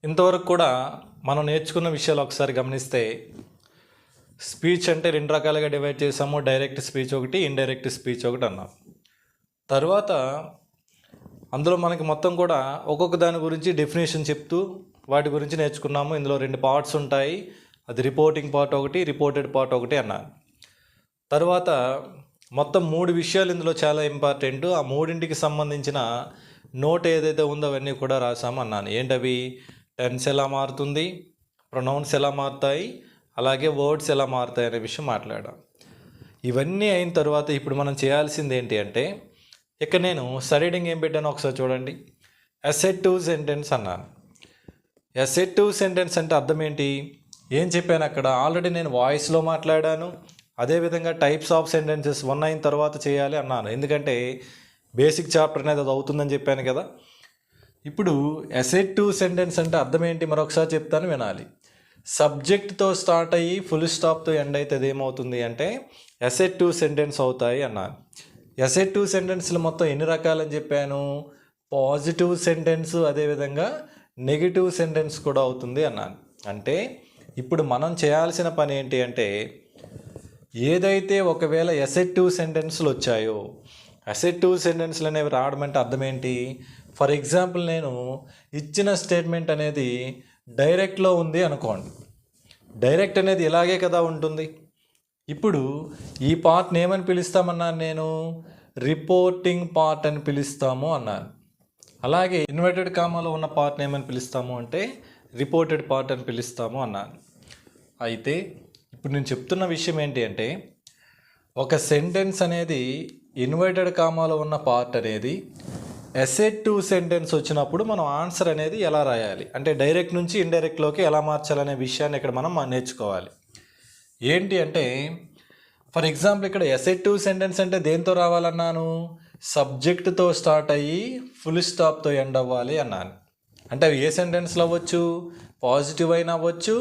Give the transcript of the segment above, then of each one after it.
ఇంతవరకు కూడా మనం నేర్చుకున్న విషయాలు ఒకసారి గమనిస్తే స్పీచ్ అంటే రెండు రకాలుగా డివైడ్ చేసాము. డైరెక్ట్ స్పీచ్ ఒకటి, ఇండైరెక్ట్ స్పీచ్ ఒకటి అన్నాం. తర్వాత అందులో మనకి మొత్తం కూడా ఒక్కొక్క దాని గురించి డెఫినేషన్ చెప్తూ వాటి గురించి నేర్చుకున్నాము. ఇందులో రెండు పార్ట్స్ ఉంటాయి. అది రిపోర్టింగ్ పార్ట్ ఒకటి, రిపోర్టెడ్ పార్ట్ ఒకటి అన్నాను. తర్వాత మొత్తం 3 విషయాలు ఇందులో చాలా ఇంపార్టెంట్. ఆ మూడింటికి సంబంధించిన నోట్ ఏదైతే ఉందో అవన్నీ కూడా రాసాము అన్నాను. ఏంటవి? టెన్స్ ఎలా మారుతుంది, ప్రొనౌన్స్ ఎలా మారుతాయి, అలాగే వర్డ్స్ ఎలా మారుతాయి అనే విషయం మాట్లాడాం. ఇవన్నీ అయిన తర్వాత ఇప్పుడు మనం చేయాల్సింది ఏంటి అంటే, ఇక్కడ నేను స్టడీడింగ్ ఏం పెట్టానో ఒకసారి చూడండి. అసెర్టివ్ సెంటెన్స్ అన్నాను. అసెర్టివ్ సెంటెన్స్ అంటే అర్థం ఏంటి? ఏం చెప్పాను అక్కడ? ఆల్రెడీ నేను వాయిస్లో మాట్లాడాను. అదేవిధంగా టైప్స్ ఆఫ్ సెంటెన్సెస్ 1 అయిన తర్వాత చేయాలి అన్నాను. ఎందుకంటే బేసిక్ చాప్టర్ అనేది అది అవుతుందని చెప్పాను కదా. ఇప్పుడు అసెర్టివ్ సెంటెన్స్ అంటే అర్థం ఏంటి మరొకసారి చెప్తాను, వినాలి. సబ్జెక్ట్తో స్టార్ట్ అయ్యి ఫుల్ స్టాప్తో ఎండ్ అయితే అది ఏమవుతుంది అంటే అసెర్టివ్ సెంటెన్స్ అవుతాయి అన్నాను. అసెర్టివ్ సెంటెన్స్లు మొత్తం ఎన్ని రకాలని చెప్పాను? పాజిటివ్ సెంటెన్స్, అదేవిధంగా నెగిటివ్ సెంటెన్స్ కూడా అవుతుంది అన్నాను. అంటే ఇప్పుడు మనం చేయాల్సిన పని ఏంటి అంటే, ఏదైతే ఒకవేళ అసెర్టివ్ సెంటెన్స్లు వచ్చాయో, అసెర్టివ్ సెంటెన్స్లు అనేవి రావడం అంటే అర్థం ఏంటి? ఫర్ ఎగ్జాంపుల్, నేను ఇచ్చిన స్టేట్మెంట్ అనేది డైరెక్ట్లో ఉంది అనుకోండి. డైరెక్ట్ అనేది ఇలాగే కదా ఉంటుంది. ఇప్పుడు ఈ పార్ట్ని ఏమని పిలుస్తామన్నాను నేను? రిపోర్టింగ్ పార్ట్ అని పిలుస్తాము అన్నాను. అలాగే ఇన్వర్టెడ్ కామాలో ఉన్న పార్ట్ని ఏమని పిలుస్తాము అంటే రిపోర్టెడ్ పార్ట్ అని పిలుస్తాము అన్నాను. అయితే ఇప్పుడు నేను చెప్తున్న విషయం ఏంటి అంటే, ఒక సెంటెన్స్ అనేది ఇన్వర్టెడ్ కామాలో ఉన్న పార్ట్ అనేది అసెర్టివ్ సెంటెన్స్ వచ్చినప్పుడు మనం ఆన్సర్ అనేది ఎలా రాయాలి అంటే డైరెక్ట్ నుంచి ఇండైరెక్ట్లోకి ఎలా మార్చాలనే విషయాన్ని ఇక్కడ మనం నేర్చుకోవాలి. ఏంటి అంటే, ఫర్ ఎగ్జాంపుల్ ఇక్కడ అసెర్టివ్ సెంటెన్స్ అంటే దేంతో రావాలన్నాను? సబ్జెక్ట్తో స్టార్ట్ అయ్యి ఫుల్ స్టాప్తో ఎండ్ అవ్వాలి అన్నాను. అంటే అవి ఏ సెంటెన్స్లో అవ్వచ్చు? పాజిటివ్ అయినా అవ్వచ్చు,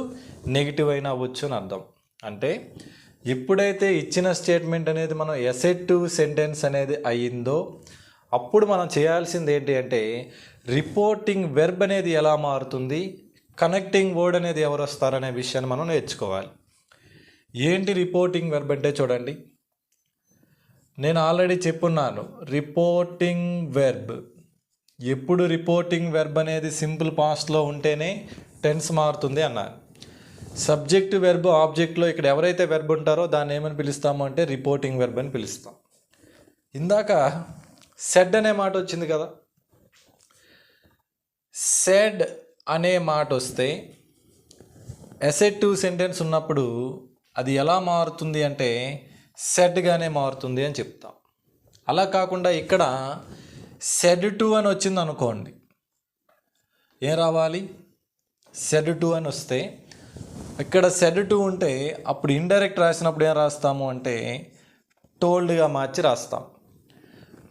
నెగిటివ్ అయినా అవ్వచ్చు అని అర్థం. అంటే ఎప్పుడైతే ఇచ్చిన స్టేట్మెంట్ అనేది మనం అసెర్టివ్ సెంటెన్స్ అనేది అయ్యిందో అప్పుడు మనం చేయాల్సింది ఏంటి అంటే, రిపోర్టింగ్ వెర్బ్ అనేది ఎలా మారుతుంది, కనెక్టింగ్ వర్డ్ అనేది ఎవరు వస్తారనే విషయాన్ని మనం నేర్చుకోవాలి. ఏంటి రిపోర్టింగ్ వెర్బ్ అంటే? చూడండి, నేను ఆల్రెడీ చెప్పున్నాను. రిపోర్టింగ్ వెర్బ్ ఎప్పుడు రిపోర్టింగ్ వెర్బ్ అనేది సింపుల్ పాస్ట్లో ఉంటేనే టెన్స్ మారుతుంది అన్నారు. సబ్జెక్ట్ వెర్బ్ ఆబ్జెక్ట్లో ఇక్కడ ఎవరైతే వెర్బ్ ఉంటారో దాన్ని ఏమని పిలుస్తాము అంటే రిపోర్టింగ్ వెర్బ్ అని పిలుస్తాం. ఇందాక సెడ్ అనే మాట వచ్చింది కదా. సెడ్ అనే మాట వస్తే అసెర్టివ్ సెంటెన్స్ ఉన్నప్పుడు అది ఎలా మారుతుంది అంటే సెడ్గానే మారుతుంది అని చెప్తాం. అలా కాకుండా ఇక్కడ సెడ్ టు అని వచ్చింది అనుకోండి, ఏం రావాలి? సెడ్ టు అని వస్తే ఇక్కడ సెడ్ టు ఉంటే అప్పుడు ఇండైరెక్ట్ రాసినప్పుడు ఏం రాస్తాము అంటే టోల్డ్గా మార్చి రాస్తాం.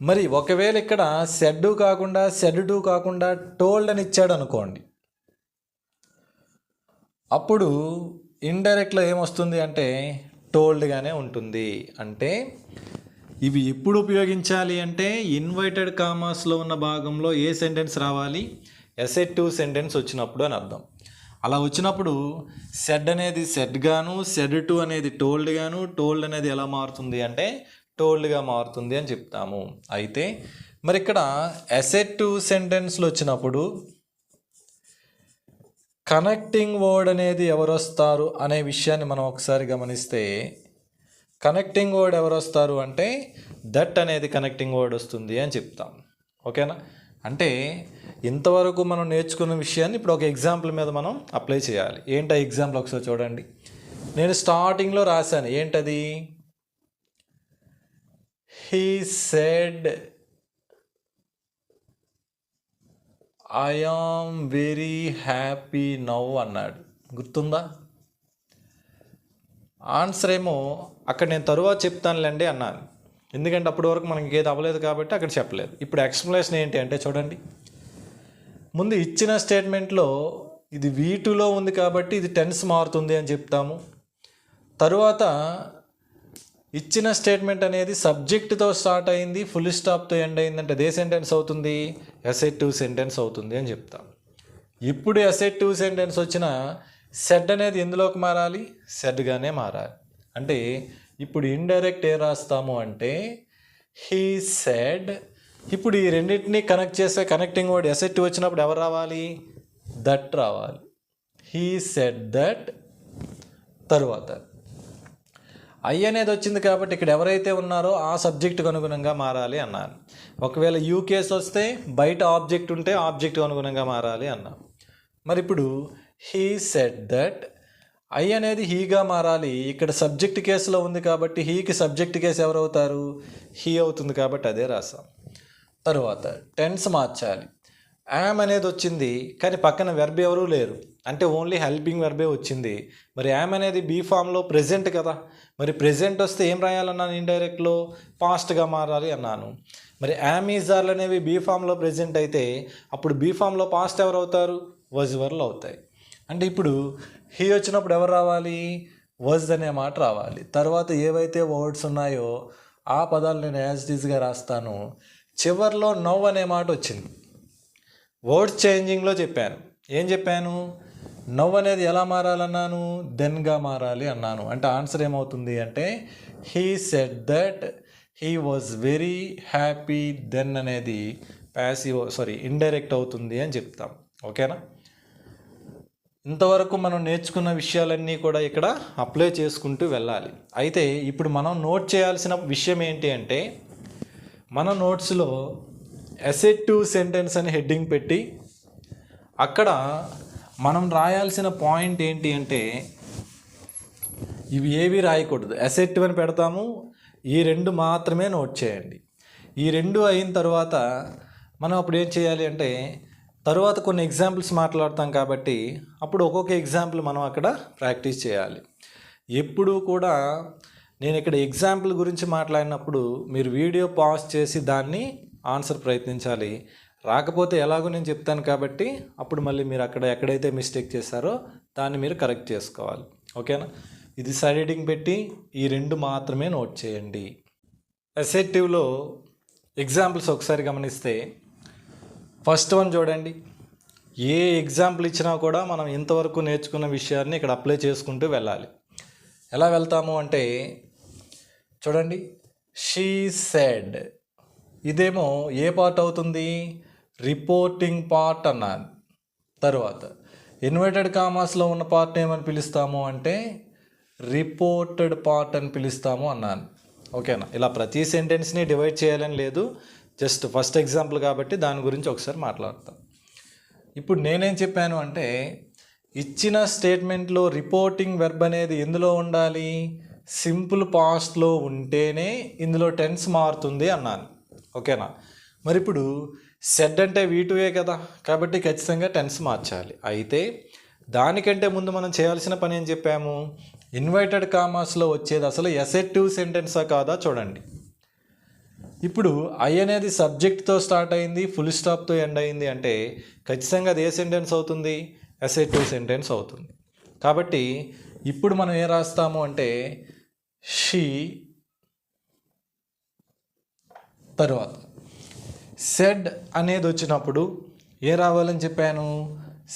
మరి ఒకవేళ ఇక్కడ సెడ్ కాకుండా సెడ్ టు కాకుండా టోల్డ్ అని ఇచ్చాడు అనుకోండి, అప్పుడు ఇండైరెక్ట్లో ఏమొస్తుంది అంటే టోల్డ్గానే ఉంటుంది. అంటే ఇవి ఎప్పుడు ఉపయోగించాలి అంటే ఇన్వర్టెడ్ కామాస్లో ఉన్న భాగంలో ఏ సెంటెన్స్ రావాలి? అసెర్టివ్ సెంటెన్స్ వచ్చినప్పుడు అని అర్థం. అలా వచ్చినప్పుడు సెడ్ అనేది సెడ్ గాను, సెడ్ టు అనేది టోల్డ్ గాను, టోల్డ్ అనేది ఎలా మారుతుంది అంటే టోల్డ్గా మారుతుంది అని చెప్తాము. అయితే మరి ఇక్కడ అసెర్టివ్ సెంటెన్స్లు వచ్చినప్పుడు కనెక్టింగ్ వర్డ్ అనేది ఎవరు వస్తారు అనే విషయాన్ని మనం ఒకసారి గమనిస్తే, కనెక్టింగ్ వర్డ్ ఎవరు వస్తారు అంటే దట్ అనేది కనెక్టింగ్ వర్డ్ వస్తుంది అని చెప్తాం. ఓకేనా? అంటే ఇంతవరకు మనం నేర్చుకున్న విషయాన్ని ఇప్పుడు ఒక ఎగ్జాంపుల్ మీద మనం అప్లై చేయాలి. ఏంటి ఆ ఎగ్జాంపుల్ ఒకసారి చూడండి. నేను స్టార్టింగ్లో రాశాను, ఏంటది? He said I am very happy now అన్నాడు. గుర్తుందా? ఆన్సర్ ఏమో అక్కడ నేను తరువాత చెప్తానులేండి అన్నాను. ఎందుకంటే అప్పటి వరకు మనకి ఏది అవ్వలేదు కాబట్టి అక్కడ చెప్పలేదు. ఇప్పుడు ఎక్స్ప్లెనేషన్ ఏంటి అంటే చూడండి, ముందు ఇచ్చిన స్టేట్మెంట్లో ఇది V2లో ఉంది కాబట్టి ఇది టెన్స్ మారుతుంది అని చెప్తాము. తరువాత ఇచ్చిన స్టేట్మెంట్ అనేది సబ్జెక్ట్తో స్టార్ట్ అయింది, ఫుల్ స్టాప్తో ఎండ్ అయిందంటే అదే సెంటెన్స్ అవుతుంది, అసెర్టివ్ సెంటెన్స్ అవుతుంది అని చెప్తాం. ఇప్పుడు అసెటివ్ సెంటెన్స్ వచ్చిన సెడ్ అనేది ఎందులోకి మారాలి, సెడ్గానే మారాలి. అంటే ఇప్పుడు ఇండైరెక్ట్ ఏ రాస్తాము అంటే హీ సెడ్. ఇప్పుడు ఈ రెండింటిని కనెక్ట్ చేసే కనెక్టింగ్ వర్డ్ అసెటివ్ వచ్చినప్పుడు ఎవరు రావాలి, దట్ రావాలి. He said that. తరువాత ఐ అనేది వచ్చింది కాబట్టి ఇక్కడ ఎవరైతే ఉన్నారో ఆ సబ్జెక్టుకు అనుగుణంగా మారాలి అన్నాను. ఒకవేళ యూ కేస్ వస్తే బయట ఆబ్జెక్ట్ ఉంటే ఆబ్జెక్ట్కు అనుగుణంగా మారాలి అన్నాను. మరి ఇప్పుడు హీ సెడ్ దట్, ఐ అనేది హీగా మారాలి. ఇక్కడ సబ్జెక్ట్ కేసులో ఉంది కాబట్టి హీకి సబ్జెక్ట్ కేసు ఎవరు అవుతారు, హీ అవుతుంది కాబట్టి అదే రాసాం. తరువాత టెన్స్ మార్చాలి. యామ్ అనేది వచ్చింది కానీ పక్కన వెర్బ్ ఎవరూ లేరు, అంటే ఓన్లీ హెల్పింగ్ వెర్బే వచ్చింది. మరి యామ్ అనేది బీ ఫామ్లో ప్రెజెంట్ కదా, మరి ప్రెజెంట్ వస్తే ఏం రాయాలన్నాను, ఇండైరెక్ట్లో పాస్ట్గా మారాలి అన్నాను. మరి యామ్ ఈజ్ ఆర్లు అనేవి బీ ఫామ్లో ప్రెజెంట్ అయితే అప్పుడు బీ ఫామ్లో పాస్ట్ ఎవరు అవుతారు, వజ్ వర్లు అవుతాయి. అంటే ఇప్పుడు హీ వచ్చినప్పుడు ఎవరు రావాలి, వజ్ అనే మాట రావాలి. తర్వాత ఏవైతే వర్డ్స్ ఉన్నాయో ఆ పదాలు నేను యాజ్ ఇట్ ఈజ్గా రాస్తాను. చివర్లో నవ్ అనే మాట వచ్చింది. వర్డ్స్ చేంజింగ్లో చెప్పాను. ఏం చెప్పాను, నవ్ అనేది ఎలా మారాలన్నాను, దెన్గా మారాలి అన్నాను. అంటే ఆన్సర్ ఏమవుతుంది అంటే he said that he was very happy then అనేది ఇండైరెక్ట్ అవుతుంది అని చెప్తాం. ఓకేనా. ఇంతవరకు మనం నేర్చుకున్న విషయాలన్నీ కూడా ఇక్కడ అప్లై చేసుకుంటూ వెళ్ళాలి. అయితే ఇప్పుడు మనం నోట్ చేయాల్సిన విషయం ఏంటి అంటే మన నోట్స్లో అసెటివ్ సెంటెన్స్ అని హెడ్డింగ్ పెట్టి అక్కడ మనం రాయాల్సిన పాయింట్ ఏంటి అంటే ఇవి ఏవి రాయకూడదు, అసెటివ్ అని పెడతాము, ఈ రెండు మాత్రమే నోట్ చేయండి. ఈ రెండు అయిన తర్వాత మనం అప్పుడు ఏం చేయాలి అంటే తర్వాత కొన్ని ఎగ్జాంపుల్స్ మాట్లాడతాం కాబట్టి అప్పుడు ఒక్కొక్క ఎగ్జాంపుల్ మనం అక్కడ ప్రాక్టీస్ చేయాలి. ఎప్పుడూ కూడా నేను ఇక్కడ ఎగ్జాంపుల్ గురించి మాట్లాడినప్పుడు మీరు వీడియో పాజ్ చేసి దాన్ని ఆన్సర్ ప్రయత్నించాలి. రాకపోతే ఎలాగో నేను చెప్తాను కాబట్టి అప్పుడు మళ్ళీ మీరు అక్కడ ఎక్కడైతే మిస్టేక్ చేశారో దాన్ని మీరు కరెక్ట్ చేసుకోవాలి. ఓకేనా. ఇది సైడ్ హెడ్డింగ్ పెట్టి ఈ రెండు మాత్రమే నోట్ చేయండి. అసెటివ్లో ఎగ్జాంపుల్స్ ఒకసారి గమనిస్తే ఫస్ట్ వన్ చూడండి. ఏ ఎగ్జాంపుల్ ఇచ్చినా కూడా మనం ఇంతవరకు నేర్చుకున్న విషయాన్ని ఇక్కడ అప్లై చేసుకుంటూ వెళ్ళాలి. ఎలా వెళ్తాము అంటే చూడండి, షీ సెడ్, ఇదేమో ఏ పార్ట్ అవుతుంది, రిపోర్టింగ్ పార్ట్ అన్నాను. తర్వాత ఇన్వర్టెడ్ కామాస్లో ఉన్న పార్ట్ ఏమని పిలుస్తాము అంటే రిపోర్టెడ్ పార్ట్ అని పిలుస్తాము అన్నాను. ఓకేనా. ఇలా ప్రతి సెంటెన్స్ని డివైడ్ చేయాలని లేదు, జస్ట్ ఫస్ట్ ఎగ్జాంపుల్ కాబట్టి దాని గురించి ఒకసారి మాట్లాడతాం. ఇప్పుడు నేనేం చెప్పాను అంటే ఇచ్చిన స్టేట్మెంట్లో రిపోర్టింగ్ వెర్బ్ అనేది ఎందులో ఉండాలి, సింపుల్ పాస్ట్లో ఉంటేనే ఇందులో టెన్స్ మారుతుంది అన్నాను. ఓకేనా. మరి ఇప్పుడు సెడ్ అంటే V2ఏ కదా, కాబట్టి ఖచ్చితంగా టెన్స్ మార్చాలి. అయితే దానికంటే ముందు మనం చేయాల్సిన పని ఏం చెప్పాము, ఇన్వర్టెడ్ కామాస్లో వచ్చేది అసలు అసెటివ్ సెంటెన్సా కాదా చూడండి. ఇప్పుడు ఐ అనేది సబ్జెక్ట్తో స్టార్ట్ అయింది, ఫుల్ స్టాప్తో ఎండ్ అయింది అంటే ఖచ్చితంగా అది ఏ సెంటెన్స్ అవుతుంది, అసెటివ్ సెంటెన్స్ అవుతుంది. కాబట్టి ఇప్పుడు మనం ఏం రాస్తాము అంటే షీ, తర్వాత సెడ్ అనేది వచ్చినప్పుడు ఏ రావాలని చెప్పాను,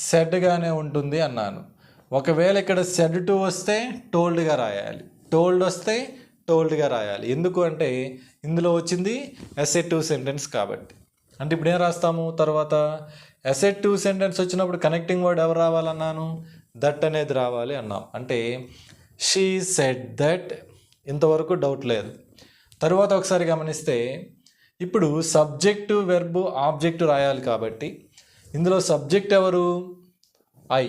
సెడ్గానే ఉంటుంది అన్నాను. ఒకవేళ ఇక్కడ సెడ్ టు వస్తే టోల్డ్గా రాయాలి, టోల్డ్ వస్తే టోల్డ్గా రాయాలి. ఎందుకు అంటే ఇందులో వచ్చింది అసెటివ్ సెంటెన్స్ కాబట్టి. అంటే ఇప్పుడు ఏం రాస్తాము, తర్వాత అసెటివ్ సెంటెన్స్ వచ్చినప్పుడు కనెక్టింగ్ వర్డ్ ఎవరు రావాలన్నాను, దట్ అనేది రావాలి అన్నాం. అంటే షీ సెడ్ దట్, ఇంతవరకు డౌట్ లేదు. తర్వాత ఒకసారి గమనిస్తే ఇప్పుడు సబ్జెక్టు వెర్బు ఆబ్జెక్టు రాయాలి కాబట్టి ఇందులో సబ్జెక్ట్ ఎవరు, ఐ.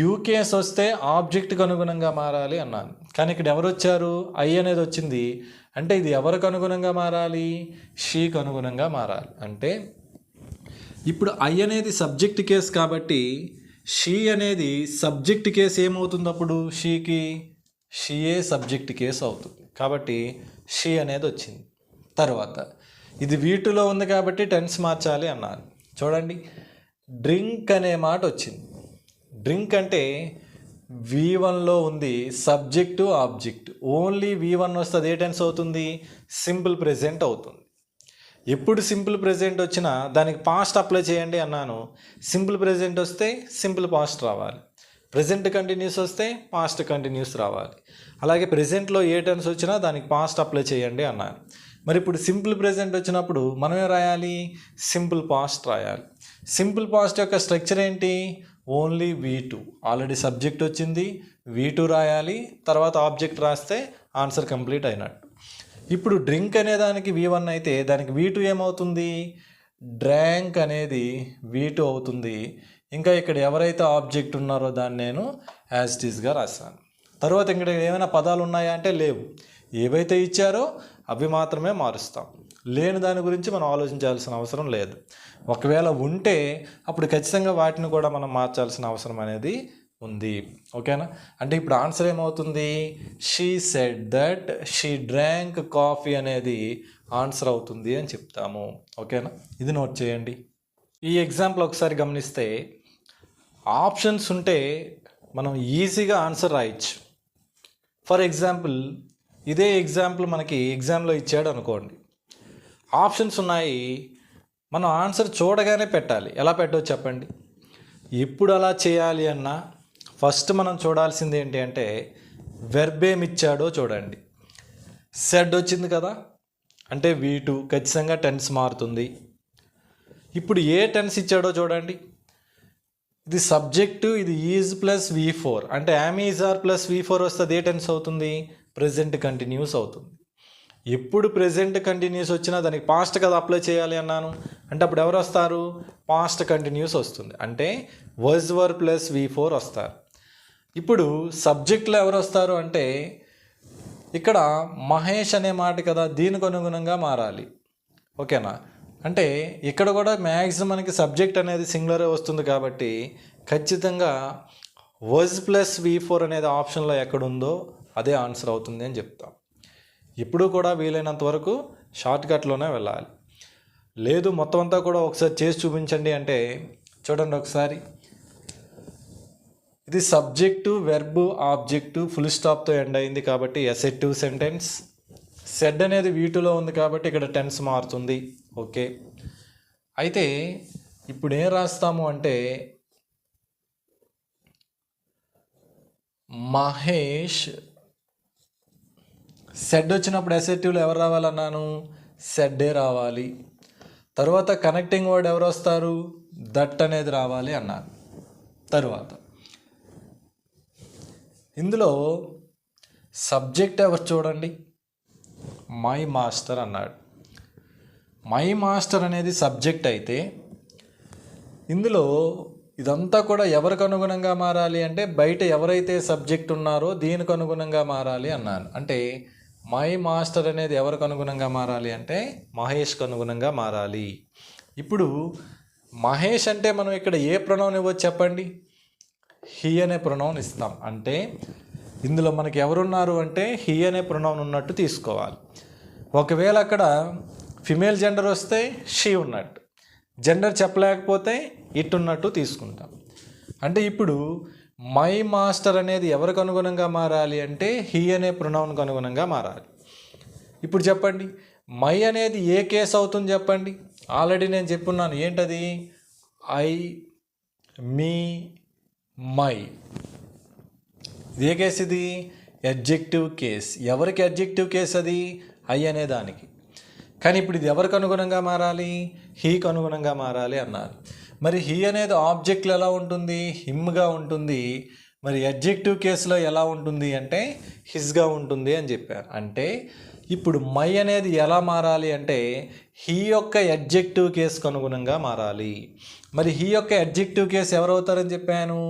యూకేస్ వస్తే ఆబ్జెక్ట్కి అనుగుణంగా మారాలి అన్నాను, కానీ ఇక్కడ ఎవరు వచ్చారు, ఐ అనేది వచ్చింది. అంటే ఇది ఎవరికి అనుగుణంగా మారాలి, షీకి అనుగుణంగా మారాలి. అంటే ఇప్పుడు ఐ అనేది సబ్జెక్ట్ కేస్ కాబట్టి షీ అనేది సబ్జెక్ట్ కేస్ ఏమవుతుంది, అప్పుడు షీకి షీయే సబ్జెక్ట్ కేస్ అవుతుంది కాబట్టి షీ అనేది వచ్చింది. తర్వాత ఇది V2లో ఉంది కాబట్టి టెన్స్ మార్చాలి అన్నారు. చూడండి, డ్రింక్ అనే మాట వచ్చింది. డ్రింక్ అంటే V1లో ఉంది, సబ్జెక్టు ఆబ్జెక్ట్. ఓన్లీ V1 వస్తే అదే టెన్స్ అవుతుంది, సింపుల్ ప్రెజెంట్ అవుతుంది. ఎప్పుడు సింపుల్ ప్రెజెంట్ వచ్చినా దానికి పాస్ట్ అప్లై చేయండి అన్నాను. సింపుల్ ప్రెజెంట్ వస్తే సింపుల్ పాస్ట్ రావాలి, ప్రెజెంట్ కంటిన్యూస్ వస్తే పాస్ట్ కంటిన్యూస్ రావాలి. అలాగే ప్రెజెంట్లో ఏ టెన్స్ వచ్చినా దానికి పాస్ట్ అప్లై చేయండి అన్నాను. మరి ఇప్పుడు సింపుల్ ప్రెజెంట్ వచ్చినప్పుడు మనం ఏం రాయాలి? సింపుల్ పాస్ట్ రాయాలి. సింపుల్ పాస్ట్ యొక్క స్ట్రక్చర్ ఏంటి? Only V2. ఆల్రెడీ సబ్జెక్ట్ వచ్చింది, V2 రాయాలి, తర్వాత ఆబ్జెక్ట్ రాస్తే ఆన్సర్ కంప్లీట్ అయినట్టు. ఇప్పుడు డ్రింక్ అనే దానికి V1 అయితే దానికి V2 ఏమవుతుంది? డ్రాంక్ అనేది V2 అవుతుంది. ఇంకా ఇక్కడ ఎవరైతే ఆబ్జెక్ట్ ఉన్నారో దాన్ని నేను యాజ్ ఇట్ ఈస్గా రాశాను. తర్వాత ఇక్కడ ఏమైనా పదాలు ఉన్నాయా అంటే లేవు. ఏవైతే ఇచ్చారో అవి మాత్రమే మారుస్తాం. లేని దాని గురించి మనం ఆలోచించాల్సిన అవసరం లేదు. ఒకవేళ ఉంటే అప్పుడు ఖచ్చితంగా వాటిని కూడా మనం మార్చాల్సిన అవసరం అనేది ఉంది. ఓకేనా? అంటే ఇప్పుడు ఆన్సర్ ఏమవుతుంది? She said that she drank coffee అనేది ఆన్సర్ అవుతుంది అని చెప్తాము. ఓకేనా? ఇది నోట్ చేయండి. ఈ ఎగ్జాంపుల్ ఒకసారి గమనిస్తే ఆప్షన్స్ ఉంటే మనం ఈజీగా ఆన్సర్ రాయొచ్చు. ఫర్ ఎగ్జాంపుల్ ఇదే ఎగ్జాంపుల్ మనకి ఎగ్జామ్లో ఇచ్చాడు అనుకోండి, ఆప్షన్స్ ఉన్నాయి, మనం ఆన్సర్ చూడగానే పెట్టాలి. ఎలా పెట్టవచ్చు చెప్పండి? ఎప్పుడు అలా చేయాలి అన్నా ఫస్ట్ మనం చూడాల్సింది ఏంటి అంటే వెర్బ్ ఏమి ఇచ్చాడో చూడండి. సెడ్ వచ్చింది కదా, అంటే V2 ఖచ్చితంగా టెన్స్ మారుతుంది. ఇప్పుడు ఏ టెన్స్ ఇచ్చాడో చూడండి. ఇది సబ్జెక్టు, ఇది ఈజ్ ప్లస్ V4, అంటే am is are plus V4 వస్తుంది. ఏ టెన్స్ అవుతుంది? ప్రెజెంట్ కంటిన్యూస్ అవుతుంది. ఎప్పుడు ప్రెజెంట్ కంటిన్యూస్ వచ్చినా దానికి పాస్ట్ కదా అప్లై చేయాలి అన్నాను. అంటే అప్పుడు ఎవరు వస్తారు? పాస్ట్ కంటిన్యూస్ వస్తుంది, అంటే వాజ్ వర్ ప్లస్ V4 వస్తారు. ఇప్పుడు సబ్జెక్ట్లో ఎవరు వస్తారు అంటే ఇక్కడ మహేష్ అనే మాట కదా, దీనికి అనుగుణంగా మారాలి. ఓకేనా? అంటే ఇక్కడ కూడా మ్యాక్సిమం మనకి సబ్జెక్ట్ అనేది సింగులరే వస్తుంది కాబట్టి ఖచ్చితంగా వాజ్ ప్లస్ V4 అనేది ఆప్షన్లో ఎక్కడుందో అదే ఆన్సర్ అవుతుంది అని చెప్తాం. ఇప్పుడు కూడా వీలైనంత వరకు షార్ట్కట్లోనే వెళ్ళాలి. లేదు మొత్తం అంతా కూడా ఒకసారి చేసి చూపించండి అంటే చూడండి ఒకసారి. ఇది సబ్జెక్టు, వెర్బు, ఆబ్జెక్టు ఫుల్ స్టాప్తో ఎండ్ అయింది కాబట్టి అసెర్టివ్ సెంటెన్స్. సెడ్ అనేది V2లో ఉంది కాబట్టి ఇక్కడ టెన్స్ మారుతుంది. ఓకే, అయితే ఇప్పుడు ఏం రాస్తాము అంటే మహేష్ సెడ్ వచ్చినప్పుడు అసెర్టివ్లో ఎవరు రావాలన్నాను? సెడ్డే రావాలి. తర్వాత కనెక్టింగ్ వర్డ్ ఎవరు వస్తారు? దట్ అనేది రావాలి అన్నాను. తర్వాత ఇందులో సబ్జెక్ట్ ఎవరు చూడండి, మై మాస్టర్ అన్నాడు. మై మాస్టర్ అనేది సబ్జెక్ట్ అయితే ఇందులో ఇదంతా కూడా ఎవరికి అనుగుణంగా మారాలి అంటే బయట ఎవరైతే సబ్జెక్ట్ ఉన్నారో దీనికి అనుగుణంగా మారాలి అన్నాను. అంటే మై మాస్టర్ అనేది ఎవరికి అనుగుణంగా మారాలి అంటే మహేష్కి అనుగుణంగా మారాలి. ఇప్పుడు మహేష్ అంటే మనం ఇక్కడ ఏ ప్రొనౌన్ ఇవ్వచ్చు చెప్పండి? హీ అనే ప్రొనౌన్ ఇస్తాం. అంటే ఇందులో మనకి ఎవరున్నారు అంటే హీ అనే ప్రొనౌన్ ఉన్నట్టు తీసుకోవాలి. ఒకవేళ అక్కడ ఫిమేల్ జెండర్ వస్తే షీ ఉన్నట్టు, జెండర్ చెప్పలేకపోతే ఇట్ ఉన్నట్టు తీసుకుంటాం. అంటే ఇప్పుడు మై మాస్టర్ అనేది ఎవరికి అనుగుణంగా మారాలి అంటే హీ అనే ప్రొనౌన్కి అనుగుణంగా మారాలి. ఇప్పుడు చెప్పండి, మై అనేది ఏ కేసు అవుతుంది చెప్పండి? ఆల్రెడీ నేను చెప్పున్నాను, ఏంటది? I, me, my. ఏ కేసు ఇది? Adjective case. ఎవరికి అడ్జెక్టివ్ కేస్ అది? ఐ అనే దానికి. కానీ ఇప్పుడు ఇది ఎవరికి అనుగుణంగా మారాలి? హీకి అనుగుణంగా మారాలి అన్నారు. మరి హీ అనేది ఆబ్జెక్ట్లో ఎలా ఉంటుంది? హిమ్గా ఉంటుంది. మరి అడ్జెక్టివ్ కేసులో ఎలా ఉంటుంది అంటే హిస్గా ఉంటుంది అని చెప్పారు. అంటే ఇప్పుడు మై అనేది ఎలా మారాలి అంటే హీ యొక్క అడ్జెక్టివ్ కేసుకు అనుగుణంగా మారాలి. మరి హీ యొక్క అడ్జెక్టివ్ కేసు ఎవరవుతారని చెప్పాను?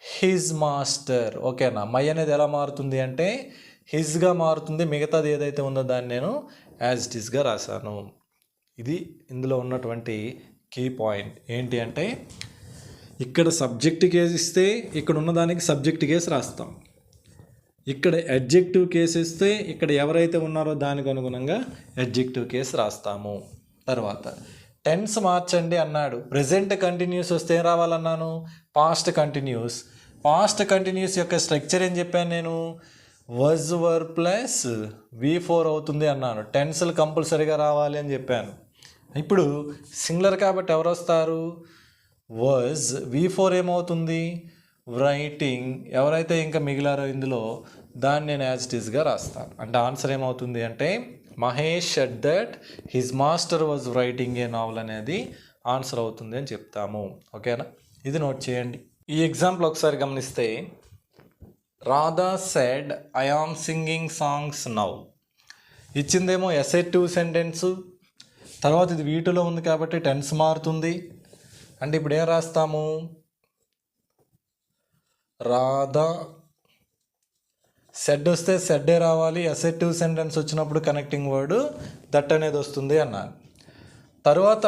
His master. ఓకేనా? మై అనేది ఎలా మారుతుంది అంటే హిజ్గా మారుతుంది. మిగతాది ఏదైతే ఉందో దాన్ని నేను యాజ్ ఇట్ ఈస్గా రాశాను. ఇది ఇందులో ఉన్నటువంటి కీ పాయింట్. ఏంటి అంటే ఇక్కడ సబ్జెక్ట్ కేసు ఇస్తే ఇక్కడ ఉన్నదానికి సబ్జెక్ట్ కేసు రాస్తాం. ఇక్కడ అడ్జెక్టివ్ కేసు ఇస్తే ఇక్కడ ఎవరైతే ఉన్నారో దానికి అనుగుణంగా అడ్జెక్టివ్ కేసు రాస్తాము. తర్వాత టెన్స్ మార్చండి అన్నాడు. ప్రెజెంట్ కంటిన్యూస్ వస్తే ఏం రావాలన్నాను? Past continuous. పాస్ట్ కంటిన్యూస్ యొక్క స్ట్రక్చర్ ఏం చెప్పాను నేను? వాజ్ వర్ ప్లస్ V4 అవుతుంది అన్నాను. టెన్స్లు కంపల్సరీగా రావాలి అని చెప్పాను. ఇప్పుడు సింగులర్ కాబట్టి ఎవరు వస్తారు? వాజ్. V4 ఏమవుతుంది? రైటింగ్. ఎవరైతే ఇంకా మిగిలారో ఇందులో దాన్ని నేను యాజ్ ఇట్ ఈస్గా రాస్తాను. అంటే ఆన్సర్ ఏమవుతుంది అంటే Mahesh said that his master was writing A naval అనేది ఆన్సర్ అవుతుంది అని చెప్తాము. ఓకేనా? ఇది నోట్ చేయండి. ఈ ఎగ్జాంపుల్ ఒకసారి గమనిస్తే Radha said I am singing songs now. ఇచ్చిందేమో అసెర్టివ్ సెంటెన్స్, తర్వాత ఇది వీటిలో ఉంది కాబట్టి టెన్స్ మారుతుంది. అంటే ఇప్పుడు ఏం రాస్తాము? రాధా సెడ్ వస్తే సెడ్డే రావాలి, అసెర్టివ్ సెంటెన్స్ వచ్చినప్పుడు కనెక్టింగ్ వర్డ్ దట్ అనేది వస్తుంది అన్నారు. తర్వాత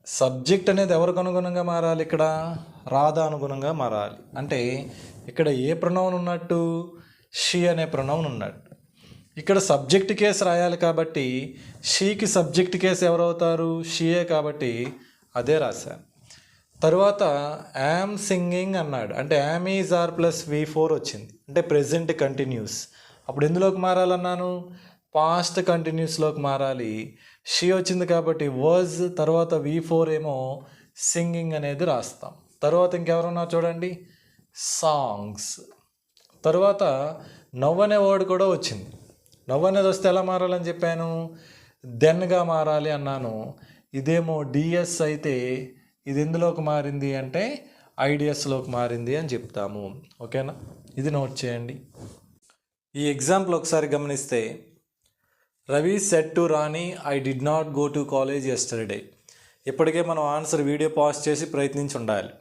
సబ్జెక్ట్ అనేది ఎవరికి అనుగుణంగా మారాలి? ఇక్కడ రాధా అనుగుణంగా మారాలి. అంటే ఇక్కడ ఏ ప్రొనౌన్ ఉన్నట్టు? షీ అనే ప్రొనౌన్ ఉన్నట్టు. ఇక్కడ సబ్జెక్ట్ కేసు రాయాలి కాబట్టి షీకి సబ్జెక్ట్ కేసు ఎవరవుతారు? షీయే కాబట్టి అదే రాశాను. తర్వాత యామ్ సింగింగ్ అన్నాడు, అంటే am is are plus V4 వచ్చింది, అంటే ప్రెజెంట్ కంటిన్యూస్. అప్పుడు ఎందులోకి మారాలన్నాను? పాస్ట్ కంటిన్యూస్లోకి మారాలి. షీ వచ్చింది కాబట్టి వాజ్, తర్వాత V4 ఏమో సింగింగ్ అనేది రాస్తాం. తర్వాత ఇంకెవరన్నా చూడండి, సాంగ్స్. తర్వాత నవ్ అనే వర్డ్ కూడా వచ్చింది. నవ్ అనేది వస్తే ఎలా మారాలని చెప్పాను? దెన్గా మారాలి అన్నాను. ఇదేమో డిఎస్ అయితే ఇది ఎందులోకి మారింది అంటే ఐడియస్లోకి మారింది అని చెప్తాము. ఓకేనా? ఇది నోట్ చేయండి. ఈ ఎగ్జాంపుల్ ఒకసారి గమనిస్తే Ravi said to Rani I did not go to college yesterday. ఇప్పటికే మనం ఆన్సర్ వీడియో పాజ్ చేసి ప్రయత్నించి ఉండాలి.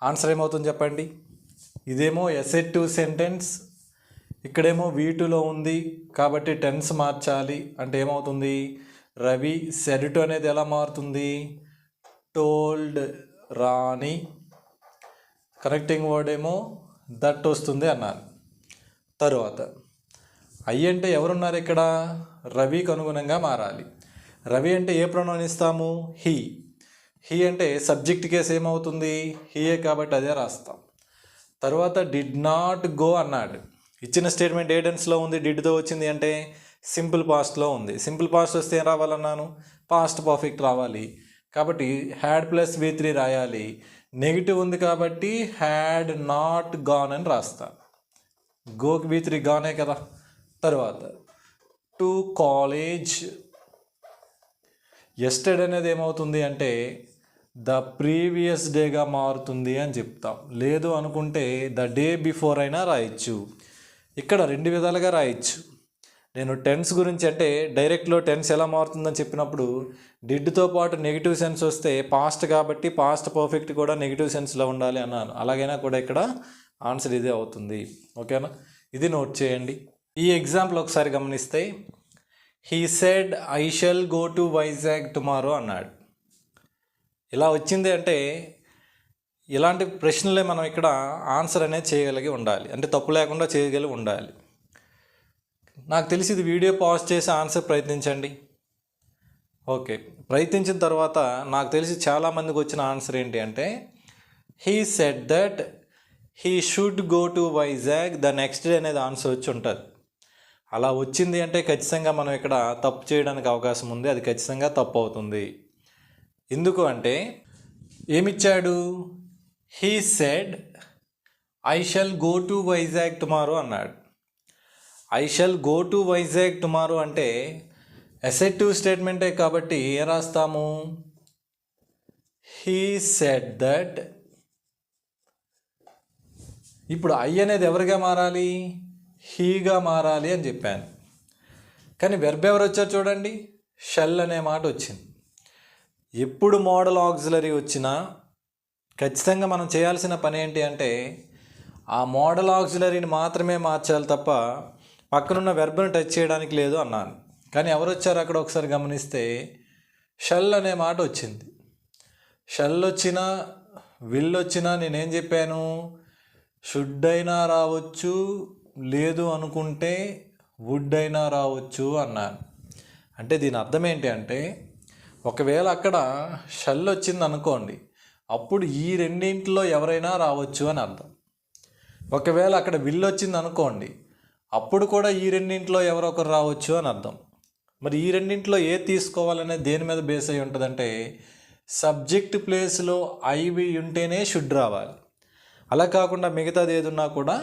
ఆన్సర్ ఏమవుతుంది చెప్పండి? ఇదేమో అసెర్టివ్ సెంటెన్స్, ఇక్కడేమో V2లో ఉంది కాబట్టి టెన్స్ మార్చాలి. అంటే ఏమవుతుంది? రవి సెడ్ టు అనేది ఎలా మారుతుంది? టోల్డ్ రాణి. కనెక్టింగ్ వర్డ్ ఏమో దట్ వస్తుంది అన్నాను. తరువాత ఐ అంటే ఎవరున్నారు ఇక్కడ? రవికి అనుగుణంగా మారాలి. రవి అంటే ఏ ప్రొనౌన్ ఇస్తాము? హీ. హీ అంటే సబ్జెక్ట్ కేసు ఏమవుతుంది? హీయే కాబట్టి అదే రాస్తాం. తర్వాత డిడ్ నాట్ గో అన్నాడు. ఇచ్చిన స్టేట్మెంట్ ఏ టెన్స్లో ఉంది? డిడ్తో వచ్చింది అంటే సింపుల్ పాస్ట్లో ఉంది. సింపుల్ పాస్ట్ వస్తే ఏం రావాలన్నాను? పాస్ట్ పర్ఫెక్ట్ రావాలి. కాబట్టి హ్యాడ్ ప్లస్ V3 రాయాలి. నెగిటివ్ ఉంది కాబట్టి హ్యాడ్ నాట్ గాన్ అని రాస్తా. గోకి V3 గానే కదా. తర్వాత టు కాలేజ్. యెస్టర్డే అనేది ఏమవుతుంది అంటే ద ప్రీవియస్ డేగా మారుతుంది అని చెప్తాం. లేదు అనుకుంటే ద డే బిఫోర్ అయినా రాయొచ్చు. ఇక్కడ రెండు విధాలుగా రాయొచ్చు. నేను టెన్స్ గురించి అంటే డైరెక్ట్లో టెన్స్ ఎలా మారుతుందని చెప్పినప్పుడు డిడ్తో పాటు నెగిటివ్ సెన్స్ వస్తే పాస్ట్ కాబట్టి పాస్ట్ పర్ఫెక్ట్ కూడా నెగిటివ్ సెన్స్లో ఉండాలి అన్నాను. అలాగైనా కూడా ఇక్కడ ఆన్సర్ ఇదే అవుతుంది. ఓకేనా? ఇది నోట్ చేయండి. ఈ ఎగ్జాంపుల్ ఒకసారి గమనిస్తే he said I shall go to Vizag tomorrow అన్నాడు. ఇలా వచ్చింది అంటే ఇలాంటి ప్రశ్నలే మనం ఇక్కడ ఆన్సర్ అనేది చేయగలిగి ఉండాలి. అంటే తప్పు లేకుండా చేయగలిగి ఉండాలి. నాకు తెలిసి ఇది వీడియో పాజ్ చేసి ఆన్సర్ ప్రయత్నించండి. ఓకే, ప్రయత్నించిన తర్వాత నాకు తెలిసి చాలామందికి వచ్చిన ఆన్సర్ ఏంటి అంటే he said that he should go to Vizag the next day అనేది ఆన్సర్ వచ్చి ఉంటుంది. అలా వచ్చింది అంటే ఖచ్చితంగా మనం ఇక్కడ తప్పు చేయడానికి అవకాశం ఉంది. అది ఖచ్చితంగా తప్పు అవుతుంది. ఎందుకు అంటే ఏమిచ్చాడు? He said I shall go to Vizag tomorrow అన్నాడు. I shall go to Vizag tomorrow అంటే అసెర్టివ్ స్టేట్మెంటే కాబట్టి ఏం రాస్తాము? He said that. ఇప్పుడు ఐ అనేది ఎవరిగా మారాలి? హీగా మారాలి అని చెప్పాను. కానీ వెర్బ్ ఎవరు వచ్చారు చూడండి, షెల్ అనే మాట వచ్చింది. ఎప్పుడు మోడల్ ఆక్సిలరీ వచ్చినా ఖచ్చితంగా మనం చేయాల్సిన పని ఏంటి అంటే ఆ మోడల్ ఆక్సిలరీని మాత్రమే మార్చాలి తప్ప పక్కనున్న వెర్బ్ని టచ్ చేయడానికి లేదు అన్నాను. కానీ ఎవరు వచ్చారు అక్కడ ఒకసారి గమనిస్తే షెల్ అనే మాట వచ్చింది. షెల్ వచ్చినా విల్ వచ్చినా నేనేం చెప్పాను? షుడ్ అయినా రావచ్చు, లేదు అనుకుంటే వుడ్ అయినా రావచ్చు అన్నాను. అంటే దీని అర్థం ఏంటి అంటే ఒకవేళ అక్కడ షెల్ వచ్చింది అనుకోండి, అప్పుడు ఈ రెండింటిలో ఎవరైనా రావచ్చు అని అర్థం. ఒకవేళ అక్కడ విల్ వచ్చింది అనుకోండి, అప్పుడు కూడా ఈ రెండింటిలో ఎవరొకరు రావచ్చు అని అర్థం. మరి ఈ రెండింటిలో ఏది తీసుకోవాలనే దేని మీద బేస్ అయి ఉంటుందంటే సబ్జెక్ట్ ప్లేస్లో ఐవి ఉంటేనే షుడ్ రావాలి. అలా కాకుండా మిగతాది ఏది ఉన్నా కూడా